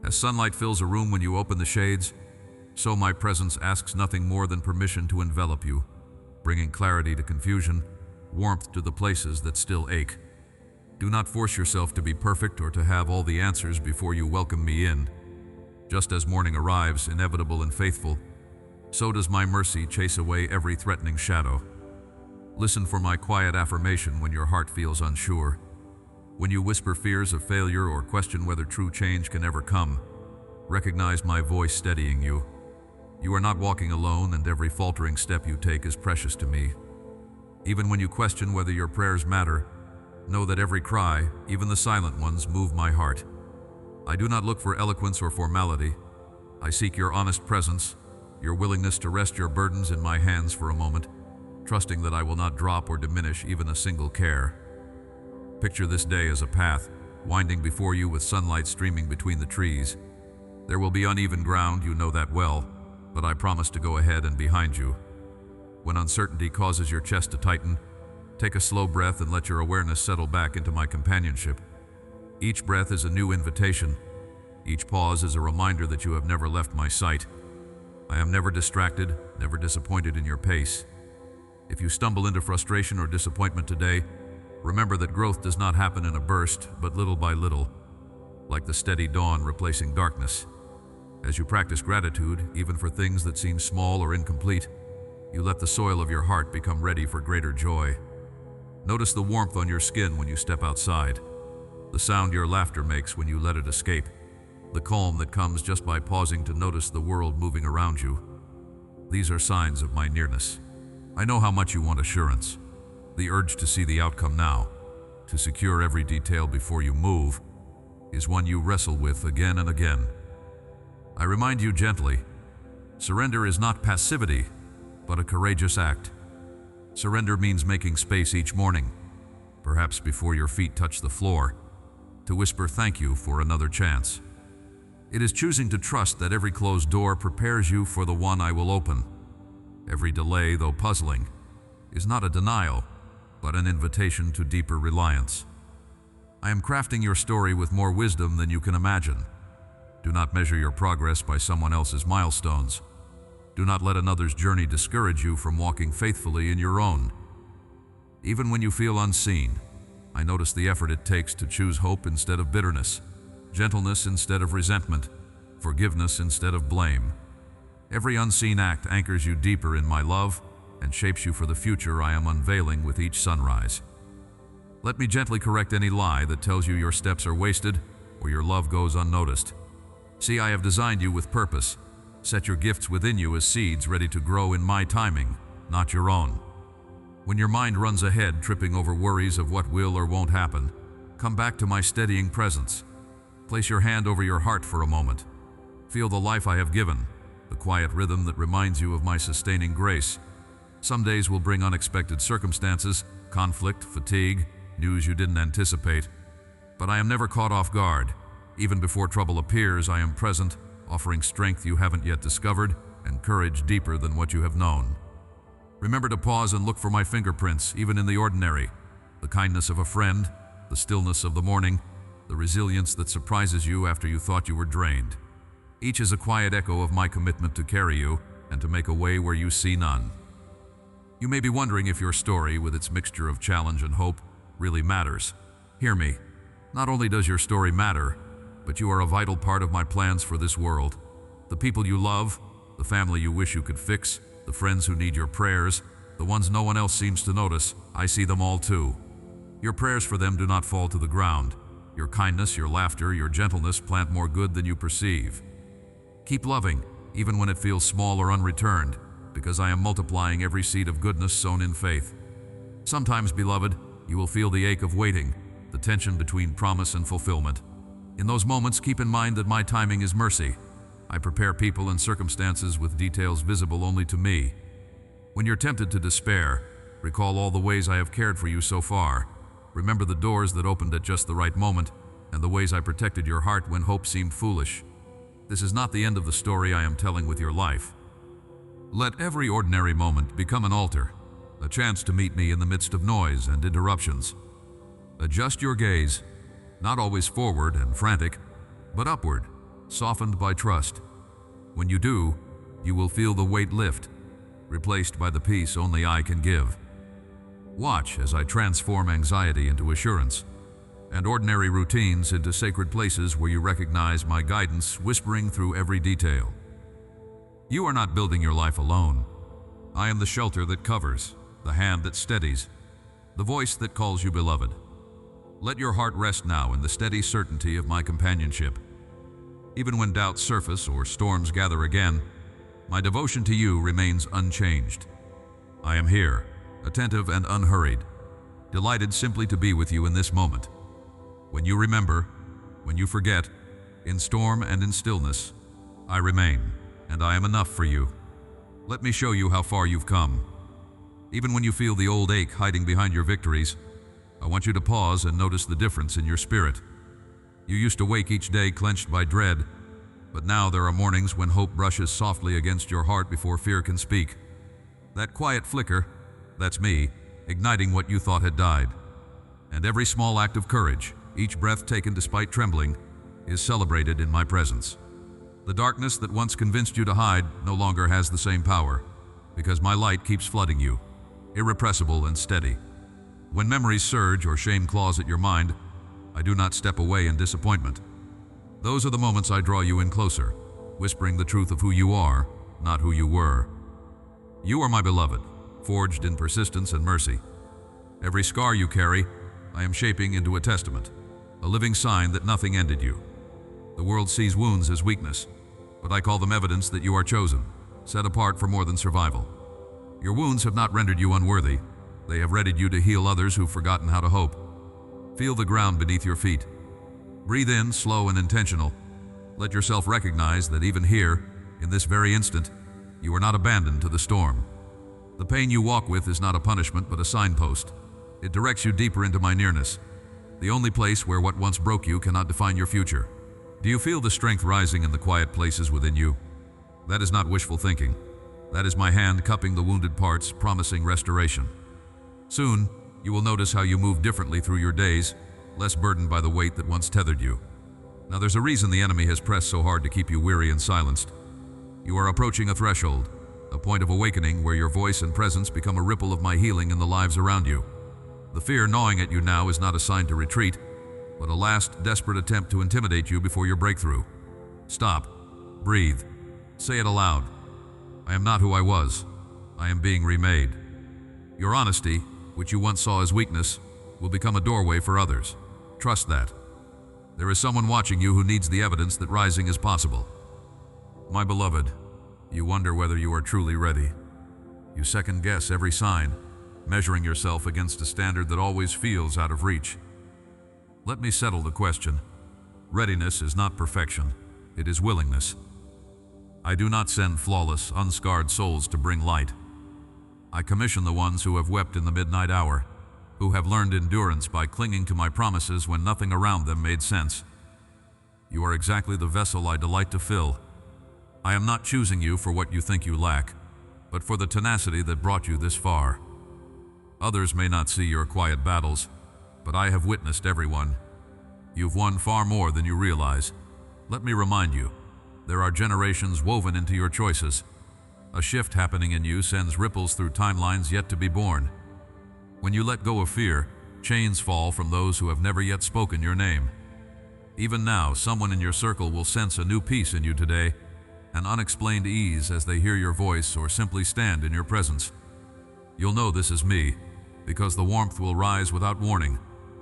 As sunlight fills a room when you open the shades, so my presence asks nothing more than permission to envelop you, bringing clarity to confusion, warmth to the places that still ache. Do not force yourself to be perfect or to have all the answers before you welcome me in. Just as morning arrives, inevitable and faithful, so does my mercy chase away every threatening shadow. Listen for my quiet affirmation when your heart feels unsure. When you whisper fears of failure or question whether true change can ever come, recognize my voice steadying you. You are not walking alone, and every faltering step you take is precious to me. Even when you question whether your prayers matter, know that every cry, even the silent ones, move my heart. I do not look for eloquence or formality. I seek your honest presence, your willingness to rest your burdens in my hands for a moment, trusting that I will not drop or diminish even a single care. Picture this day as a path, winding before you with sunlight streaming between the trees. There will be uneven ground, you know that well, but I promise to go ahead and behind you. When uncertainty causes your chest to tighten, take a slow breath and let your awareness settle back into my companionship. Each breath is a new invitation. Each pause is a reminder that you have never left my sight. I am never distracted, never disappointed in your pace. If you stumble into frustration or disappointment today, remember that growth does not happen in a burst, but little by little, like the steady dawn replacing darkness. As you practice gratitude, even for things that seem small or incomplete, You let the soil of your heart become ready for greater joy. Notice the warmth on your skin when you step outside, the sound your laughter makes when you let it escape, the calm that comes just by pausing to notice the world moving around you. These are signs of my nearness. I know how much you want assurance. The urge to see the outcome now, to secure every detail before you move, is one you wrestle with again and again. I remind you gently, surrender is not passivity, but a courageous act. Surrender means making space each morning, perhaps before your feet touch the floor, to whisper thank you for another chance. It is choosing to trust that every closed door prepares you for the one I will open. Every delay, though puzzling, is not a denial, but an invitation to deeper reliance. I am crafting your story with more wisdom than you can imagine. Do not measure your progress by someone else's milestones. Do not let another's journey discourage you from walking faithfully in your own. Even when you feel unseen, I notice the effort it takes to choose hope instead of bitterness, gentleness instead of resentment, forgiveness instead of blame. Every unseen act anchors you deeper in my love and shapes you for the future I am unveiling with each sunrise. Let me gently correct any lie that tells you your steps are wasted or your love goes unnoticed. See, I have designed you with purpose. Set your gifts within you as seeds ready to grow in my timing, not your own. When your mind runs ahead, tripping over worries of what will or won't happen, come back to my steadying presence. Place your hand over your heart for a moment. Feel the life I have given, the quiet rhythm that reminds you of my sustaining grace. Some days will bring unexpected circumstances, conflict, fatigue, news you didn't anticipate. But I am never caught off guard. Even before trouble appears, I am present, offering strength you haven't yet discovered and courage deeper than what you have known. Remember to pause and look for my fingerprints, even in the ordinary. The kindness of a friend, the stillness of the morning, the resilience that surprises you after you thought you were drained. Each is a quiet echo of my commitment to carry you and to make a way where you see none. You may be wondering if your story, with its mixture of challenge and hope, really matters. Hear me. Not only does your story matter, but you are a vital part of my plans for this world. The people you love, the family you wish you could fix, the friends who need your prayers, the ones no one else seems to notice, I see them all too. Your prayers for them do not fall to the ground. Your kindness, your laughter, your gentleness plant more good than you perceive. Keep loving, even when it feels small or unreturned, because I am multiplying every seed of goodness sown in faith. Sometimes, beloved, you will feel the ache of waiting, the tension between promise and fulfillment. In those moments, keep in mind that my timing is mercy. I prepare people and circumstances with details visible only to me. When you're tempted to despair, recall all the ways I have cared for you so far. Remember the doors that opened at just the right moment, and the ways I protected your heart when hope seemed foolish. This is not the end of the story I am telling with your life. Let every ordinary moment become an altar, a chance to meet me in the midst of noise and interruptions. Adjust your gaze, not always forward and frantic, but upward, softened by trust. When you do, you will feel the weight lift, replaced by the peace only I can give. Watch as I transform anxiety into assurance, and ordinary routines into sacred places where you recognize my guidance whispering through every detail. You are not building your life alone. I am the shelter that covers, the hand that steadies, the voice that calls you beloved. Let your heart rest now in the steady certainty of my companionship. Even when doubts surface or storms gather again, my devotion to you remains unchanged. I am here, attentive and unhurried, delighted simply to be with you in this moment. When you remember, when you forget, in storm and in stillness, I remain, and I am enough for you. Let me show you how far you've come. Even when you feel the old ache hiding behind your victories, I want you to pause and notice the difference in your spirit. You used to wake each day clenched by dread, but now there are mornings when hope brushes softly against your heart before fear can speak. That quiet flicker, that's me, igniting what you thought had died. And every small act of courage, each breath taken despite trembling, is celebrated in my presence. The darkness that once convinced you to hide no longer has the same power, because my light keeps flooding you, irrepressible and steady. When memories surge or shame claws at your mind, I do not step away in disappointment. Those are the moments I draw you in closer, whispering the truth of who you are, not who you were. You are my beloved, forged in persistence and mercy. Every scar you carry, I am shaping into a testament, a living sign that nothing ended you. The world sees wounds as weakness, but I call them evidence that you are chosen, set apart for more than survival. Your wounds have not rendered you unworthy. They have readied you to heal others who've forgotten how to hope. Feel the ground beneath your feet. Breathe in, slow and intentional. Let yourself recognize that even here, in this very instant, you are not abandoned to the storm. The pain you walk with is not a punishment but a signpost. It directs you deeper into my nearness, the only place where what once broke you cannot define your future. Do you feel the strength rising in the quiet places within you? That is not wishful thinking. That is my hand cupping the wounded parts, promising restoration. Soon, you will notice how you move differently through your days, less burdened by the weight that once tethered you. Now there's a reason the enemy has pressed so hard to keep you weary and silenced. You are approaching a threshold, a point of awakening where your voice and presence become a ripple of my healing in the lives around you. The fear gnawing at you now is not a sign to retreat, but a last, desperate attempt to intimidate you before your breakthrough. Stop. Breathe. Say it aloud. I am not who I was. I am being remade. Your honesty, which you once saw as weakness, will become a doorway for others. Trust that. There is someone watching you who needs the evidence that rising is possible. My beloved, you wonder whether you are truly ready. You second-guess every sign, measuring yourself against a standard that always feels out of reach. Let me settle the question. Readiness is not perfection, it is willingness. I do not send flawless, unscarred souls to bring light. I commission the ones who have wept in the midnight hour, who have learned endurance by clinging to my promises when nothing around them made sense. You are exactly the vessel I delight to fill. I am not choosing you for what you think you lack, but for the tenacity that brought you this far. Others may not see your quiet battles, but I have witnessed every one. You've won far more than you realize. Let me remind you, there are generations woven into your choices. A shift happening in you sends ripples through timelines yet to be born. When you let go of fear, chains fall from those who have never yet spoken your name. Even now, someone in your circle will sense a new peace in you today, an unexplained ease as they hear your voice or simply stand in your presence. You'll know this is me, because the warmth will rise without warning,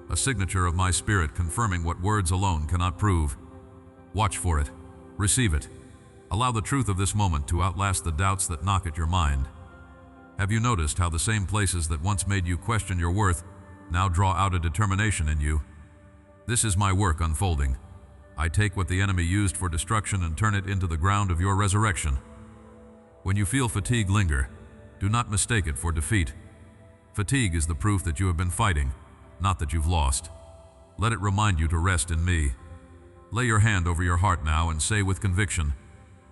a signature of my spirit confirming what words alone cannot prove. Watch for it. Receive it. Allow the truth of this moment to outlast the doubts that knock at your mind. Have you noticed how the same places that once made you question your worth now draw out a determination in you? This is my work unfolding. I take what the enemy used for destruction and turn it into the ground of your resurrection. When you feel fatigue linger, do not mistake it for defeat. Fatigue is the proof that you have been fighting, not that you've lost. Let it remind you to rest in me. Lay your hand over your heart now and say with conviction,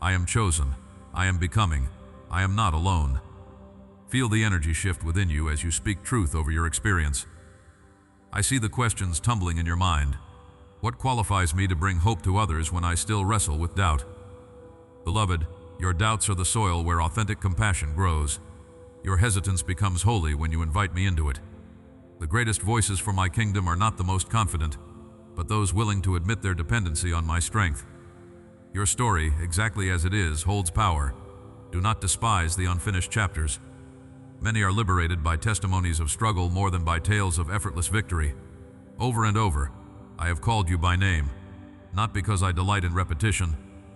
I am chosen, I am becoming, I am not alone. Feel the energy shift within you as you speak truth over your experience. I see the questions tumbling in your mind. What qualifies me to bring hope to others when I still wrestle with doubt? Beloved, your doubts are the soil where authentic compassion grows. Your hesitance becomes holy when you invite me into it. The greatest voices for my kingdom are not the most confident, but those willing to admit their dependency on my strength. Your story, exactly as it is, holds power. Do not despise the unfinished chapters. Many are liberated by testimonies of struggle more than by tales of effortless victory. Over and over, I have called you by name, not because I delight in repetition,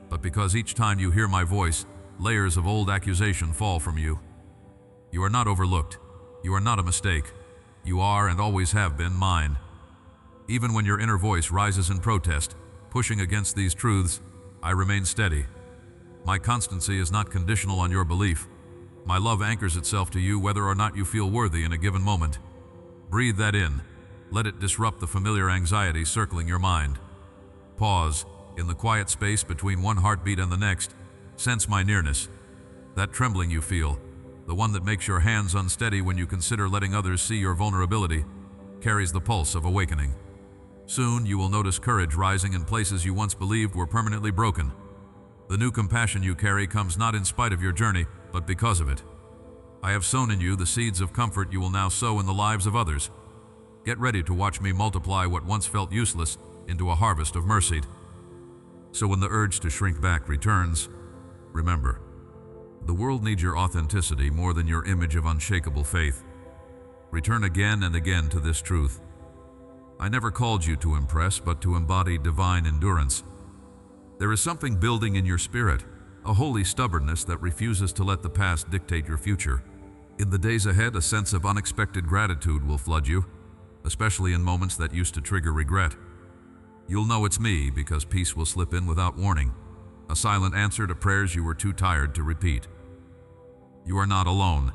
but because each time you hear my voice, layers of old accusation fall from you. You are not overlooked. You are not a mistake. You are and always have been mine. Even when your inner voice rises in protest, pushing against these truths, I remain steady. My constancy is not conditional on your belief. My love anchors itself to you whether or not you feel worthy in a given moment. Breathe that in. Let it disrupt the familiar anxiety circling your mind. Pause. In the quiet space between one heartbeat and the next, sense my nearness. That trembling you feel, the one that makes your hands unsteady when you consider letting others see your vulnerability, carries the pulse of awakening. Soon you will notice courage rising in places you once believed were permanently broken. The new compassion you carry comes not in spite of your journey, but because of it. I have sown in you the seeds of comfort you will now sow in the lives of others. Get ready to watch me multiply what once felt useless into a harvest of mercy. So when the urge to shrink back returns, remember, The world needs your authenticity more than your image of unshakable faith. Return again and again to this truth. I never called you to impress, but to embody divine endurance. There is something building in your spirit, a holy stubbornness that refuses to let the past dictate your future. In the days ahead, a sense of unexpected gratitude will flood you, especially in moments that used to trigger regret. You'll know it's me because peace will slip in without warning, a silent answer to prayers you were too tired to repeat. You are not alone.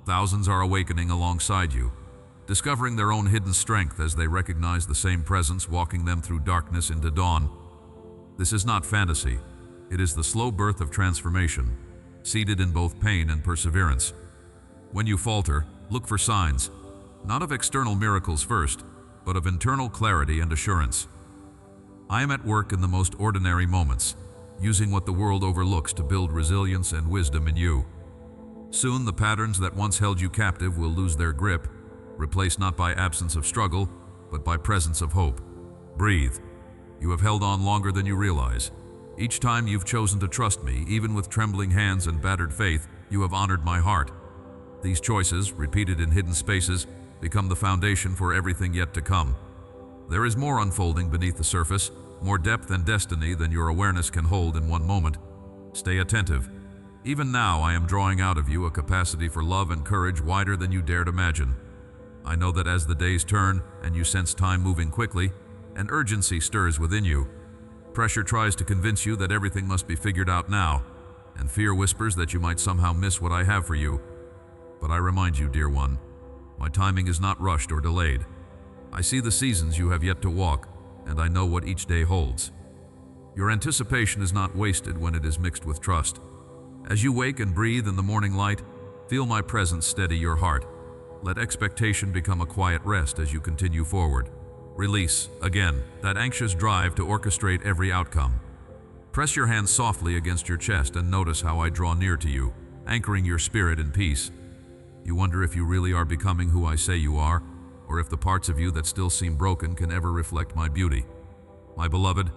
Thousands are awakening alongside you, discovering their own hidden strength as they recognize the same presence walking them through darkness into dawn. This is not fantasy. It is the slow birth of transformation, seated in both pain and perseverance. When you falter, look for signs, not of external miracles first, but of internal clarity and assurance. I am at work in the most ordinary moments, using what the world overlooks to build resilience and wisdom in you. Soon the patterns that once held you captive will lose their grip, replaced not by absence of struggle, but by presence of hope. Breathe. You have held on longer than you realize. Each time you've chosen to trust me, even with trembling hands and battered faith, you have honored my heart. These choices, repeated in hidden spaces, become the foundation for everything yet to come. There is more unfolding beneath the surface, more depth and destiny than your awareness can hold in one moment. Stay attentive. Even now, I am drawing out of you a capacity for love and courage wider than you dared imagine. I know that as the days turn and you sense time moving quickly, an urgency stirs within you. Pressure tries to convince you that everything must be figured out now, and fear whispers that you might somehow miss what I have for you. But I remind you, dear one, my timing is not rushed or delayed. I see the seasons you have yet to walk, and I know what each day holds. Your anticipation is not wasted when it is mixed with trust. As you wake and breathe in the morning light, feel my presence steady your heart. Let expectation become a quiet rest as you continue forward. Release, again, that anxious drive to orchestrate every outcome. Press your hands softly against your chest and notice how I draw near to you, anchoring your spirit in peace. You wonder if you really are becoming who I say you are, or if the parts of you that still seem broken can ever reflect my beauty. My beloved,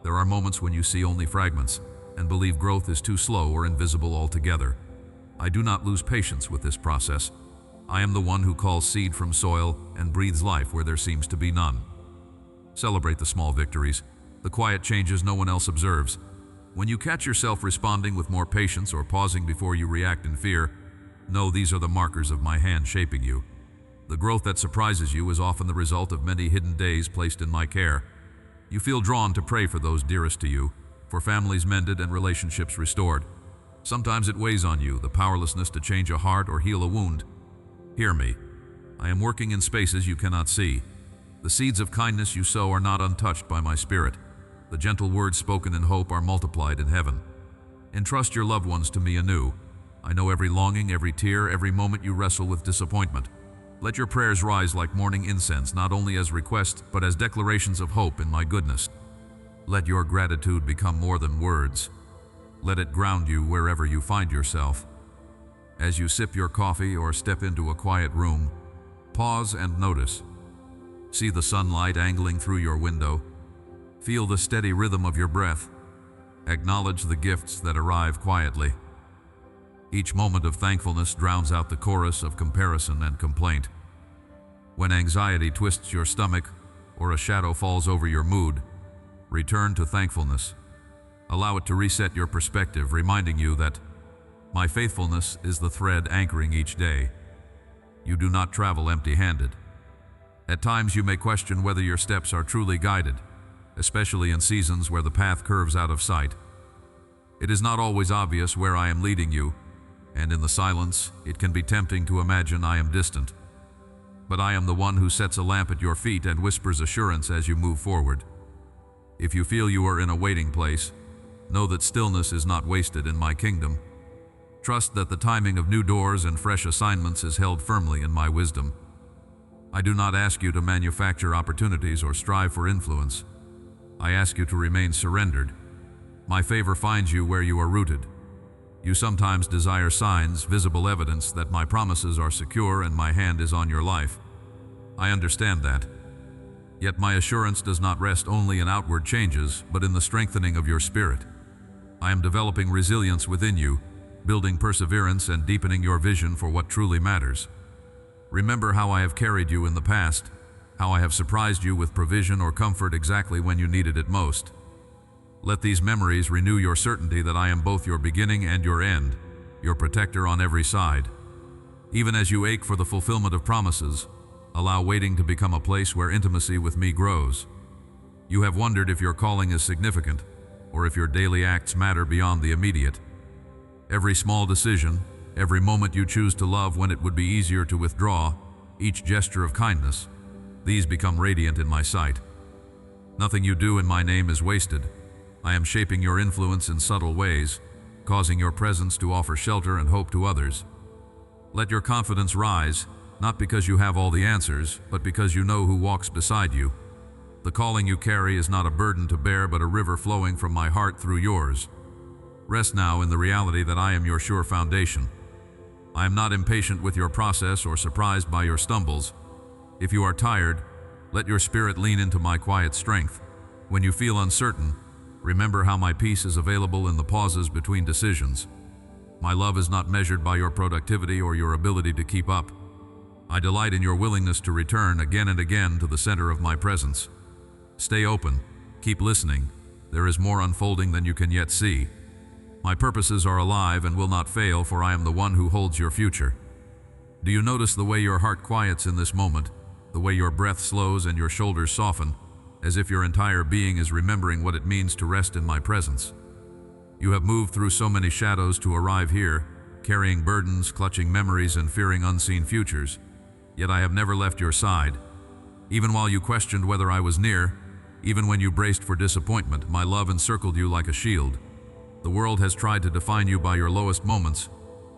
there are moments when you see only fragments, and believe growth is too slow or invisible altogether. I do not lose patience with this process. I am the one who calls seed from soil and breathes life where there seems to be none. Celebrate the small victories, the quiet changes no one else observes. When you catch yourself responding with more patience or pausing before you react in fear, know these are the markers of my hand shaping you. The growth that surprises you is often the result of many hidden days placed in my care. You feel drawn to pray for those dearest to you, for families mended and relationships restored. Sometimes it weighs on you, the powerlessness to change a heart or heal a wound. Hear me. I am working in spaces you cannot see. The seeds of kindness you sow are not untouched by my spirit. The gentle words spoken in hope are multiplied in heaven. Entrust your loved ones to me anew. I know every longing, every tear, every moment you wrestle with disappointment. Let your prayers rise like morning incense, not only as requests, but as declarations of hope in my goodness. Let your gratitude become more than words. Let it ground you wherever you find yourself. As you sip your coffee or step into a quiet room, pause and notice. See the sunlight angling through your window. Feel the steady rhythm of your breath. Acknowledge the gifts that arrive quietly. Each moment of thankfulness drowns out the chorus of comparison and complaint. When anxiety twists your stomach or a shadow falls over your mood, return to thankfulness. Allow it to reset your perspective, reminding you that my faithfulness is the thread anchoring each day. You do not travel empty-handed. At times you may question whether your steps are truly guided, especially in seasons where the path curves out of sight. It is not always obvious where I am leading you, and in the silence, it can be tempting to imagine I am distant. But I am the one who sets a lamp at your feet and whispers assurance as you move forward. If you feel you are in a waiting place, know that stillness is not wasted in my kingdom. Trust that the timing of new doors and fresh assignments is held firmly in my wisdom. I do not ask you to manufacture opportunities or strive for influence. I ask you to remain surrendered. My favor finds you where you are rooted. You sometimes desire signs, visible evidence that my promises are secure and my hand is on your life. I understand that. Yet my assurance does not rest only in outward changes, but in the strengthening of your spirit. I am developing resilience within you, building perseverance and deepening your vision for what truly matters. Remember how I have carried you in the past, how I have surprised you with provision or comfort exactly when you needed it most. Let these memories renew your certainty that I am both your beginning and your end, your protector on every side. Even as you ache for the fulfillment of promises, allow waiting to become a place where intimacy with me grows. You have wondered if your calling is significant, or if your daily acts matter beyond the immediate. Every small decision, every moment you choose to love when it would be easier to withdraw, each gesture of kindness, these become radiant in my sight. Nothing you do in my name is wasted. I am shaping your influence in subtle ways, causing your presence to offer shelter and hope to others. Let your confidence rise, not because you have all the answers, but because you know who walks beside you. The calling you carry is not a burden to bear, but a river flowing from my heart through yours. Rest now in the reality that I am your sure foundation. I am not impatient with your process or surprised by your stumbles. If you are tired, let your spirit lean into my quiet strength. When you feel uncertain, remember how my peace is available in the pauses between decisions. My love is not measured by your productivity or your ability to keep up. I delight in your willingness to return again and again to the center of my presence. Stay open, keep listening. There is more unfolding than you can yet see. My purposes are alive and will not fail, for I am the one who holds your future. Do you notice the way your heart quiets in this moment, the way your breath slows and your shoulders soften, as if your entire being is remembering what it means to rest in my presence? You have moved through so many shadows to arrive here, carrying burdens, clutching memories, and fearing unseen futures. Yet I have never left your side. Even while you questioned whether I was near, even when you braced for disappointment, my love encircled you like a shield. The world has tried to define you by your lowest moments,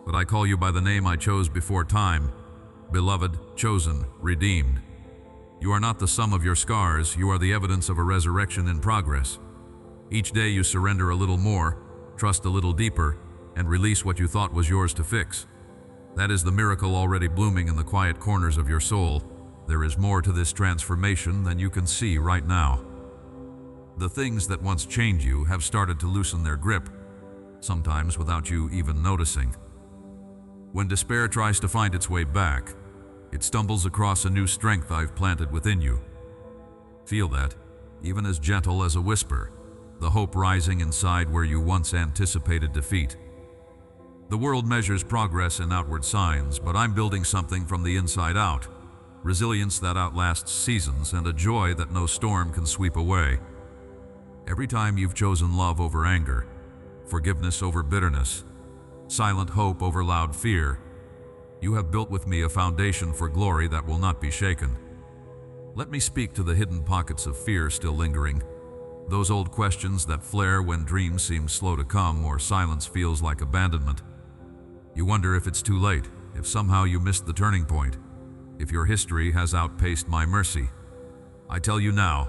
but I call you by the name I chose before time: beloved, chosen, redeemed. You are not the sum of your scars, you are the evidence of a resurrection in progress. Each day you surrender a little more, trust a little deeper, and release what you thought was yours to fix. That is the miracle already blooming in the quiet corners of your soul. There is more to this transformation than you can see right now. The things that once chained you have started to loosen their grip, sometimes without you even noticing. When despair tries to find its way back, it stumbles across a new strength I've planted within you. Feel that, even as gentle as a whisper, the hope rising inside where you once anticipated defeat. The world measures progress in outward signs, but I'm building something from the inside out. Resilience that outlasts seasons and a joy that no storm can sweep away. Every time you've chosen love over anger, forgiveness over bitterness, silent hope over loud fear, you have built with me a foundation for glory that will not be shaken. Let me speak to the hidden pockets of fear still lingering, those old questions that flare when dreams seem slow to come or silence feels like abandonment. You wonder if it's too late, if somehow you missed the turning point, if your history has outpaced my mercy. I tell you now,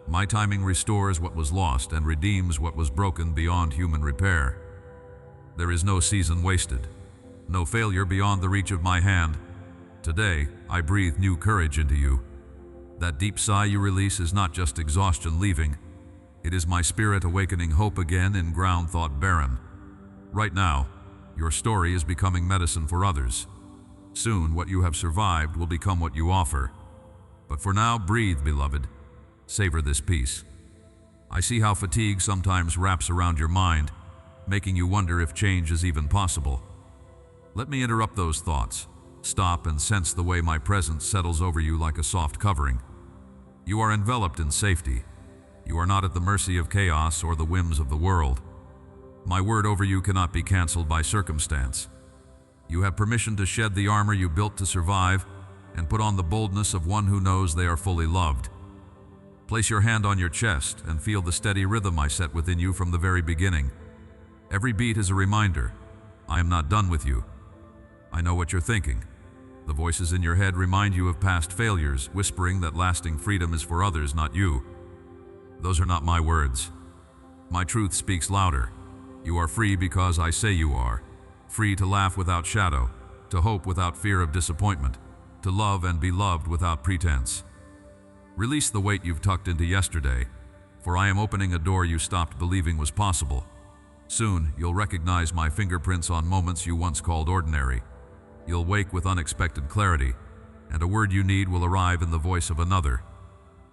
my timing restores what was lost and redeems what was broken beyond human repair. There is no season wasted, no failure beyond the reach of my hand. Today, I breathe new courage into you. That deep sigh you release is not just exhaustion leaving. It is my spirit awakening hope again in ground thought barren. Right now, your story is becoming medicine for others. Soon, what you have survived will become what you offer. But for now, breathe, beloved. Savor this peace. I see how fatigue sometimes wraps around your mind, making you wonder if change is even possible. Let me interrupt those thoughts. Stop and sense the way my presence settles over you like a soft covering. You are enveloped in safety. You are not at the mercy of chaos or the whims of the world. My word over you cannot be canceled by circumstance. You have permission to shed the armor you built to survive and put on the boldness of one who knows they are fully loved. Place your hand on your chest and feel the steady rhythm I set within you from the very beginning. Every beat is a reminder. I am not done with you. I know what you're thinking. The voices in your head remind you of past failures, whispering that lasting freedom is for others, not you. Those are not my words. My truth speaks louder. You are free because I say you are. Free to laugh without shadow, to hope without fear of disappointment, to love and be loved without pretense. Release the weight you've tucked into yesterday, for I am opening a door you stopped believing was possible. Soon, you'll recognize my fingerprints on moments you once called ordinary. You'll wake with unexpected clarity, and a word you need will arrive in the voice of another.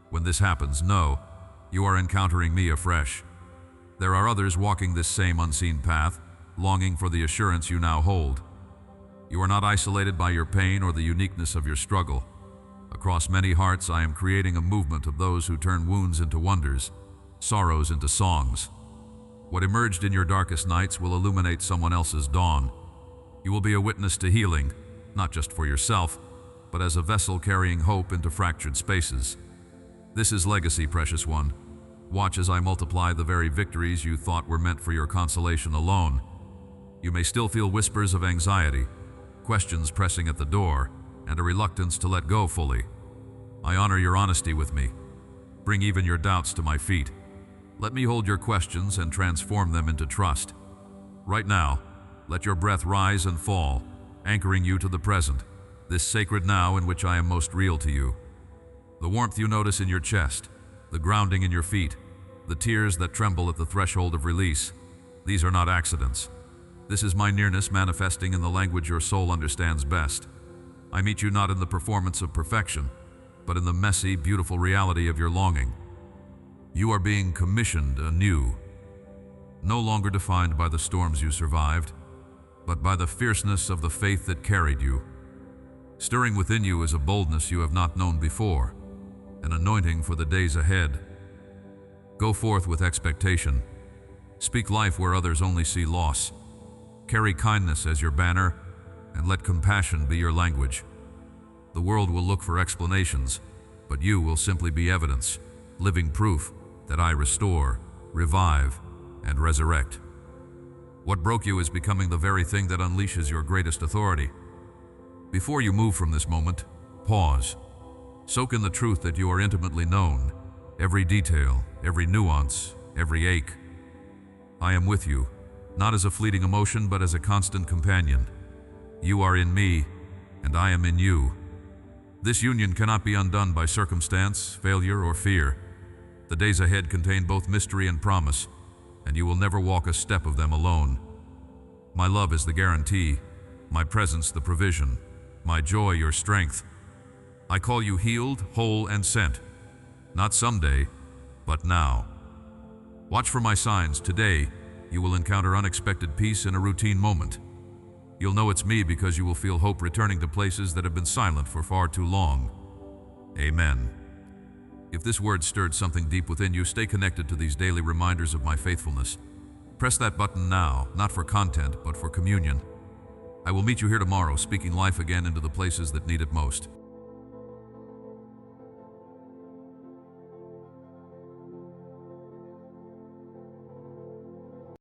When this happens, know, you are encountering me afresh. There are others walking this same unseen path, longing for the assurance you now hold. You are not isolated by your pain or the uniqueness of your struggle. Across many hearts, I am creating a movement of those who turn wounds into wonders, sorrows into songs. What emerged in your darkest nights will illuminate someone else's dawn. You will be a witness to healing, not just for yourself, but as a vessel carrying hope into fractured spaces. This is legacy, precious one. Watch as I multiply the very victories you thought were meant for your consolation alone. You may still feel whispers of anxiety, questions pressing at the door, and a reluctance to let go fully. I honor your honesty with me. Bring even your doubts to my feet. Let me hold your questions and transform them into trust. Right now, let your breath rise and fall, anchoring you to the present, this sacred now in which I am most real to you. The warmth you notice in your chest, the grounding in your feet, the tears that tremble at the threshold of release, these are not accidents. This is my nearness manifesting in the language your soul understands best. I meet you not in the performance of perfection, but in the messy, beautiful reality of your longing. You are being commissioned anew, no longer defined by the storms you survived, but by the fierceness of the faith that carried you. Stirring within you is a boldness you have not known before, an anointing for the days ahead. Go forth with expectation. Speak life where others only see loss. Carry kindness as your banner, and let compassion be your language. The world will look for explanations, but you will simply be evidence, living proof that I restore, revive, and resurrect. What broke you is becoming the very thing that unleashes your greatest authority. Before you move from this moment, pause. Soak in the truth that you are intimately known, every detail, every nuance, every ache. I am with you, not as a fleeting emotion, but as a constant companion. You are in me, and I am in you. This union cannot be undone by circumstance, failure, or fear. The days ahead contain both mystery and promise, and you will never walk a step of them alone. My love is the guarantee, my presence the provision, my joy your strength. I call you healed, whole, and sent. Not someday, but now. Watch for my signs. Today, you will encounter unexpected peace in a routine moment. You'll know it's me because you will feel hope returning to places that have been silent for far too long. Amen. If this word stirred something deep within you, stay connected to these daily reminders of my faithfulness. Press that button now, not for content, but for communion. I will meet you here tomorrow, speaking life again into the places that need it most.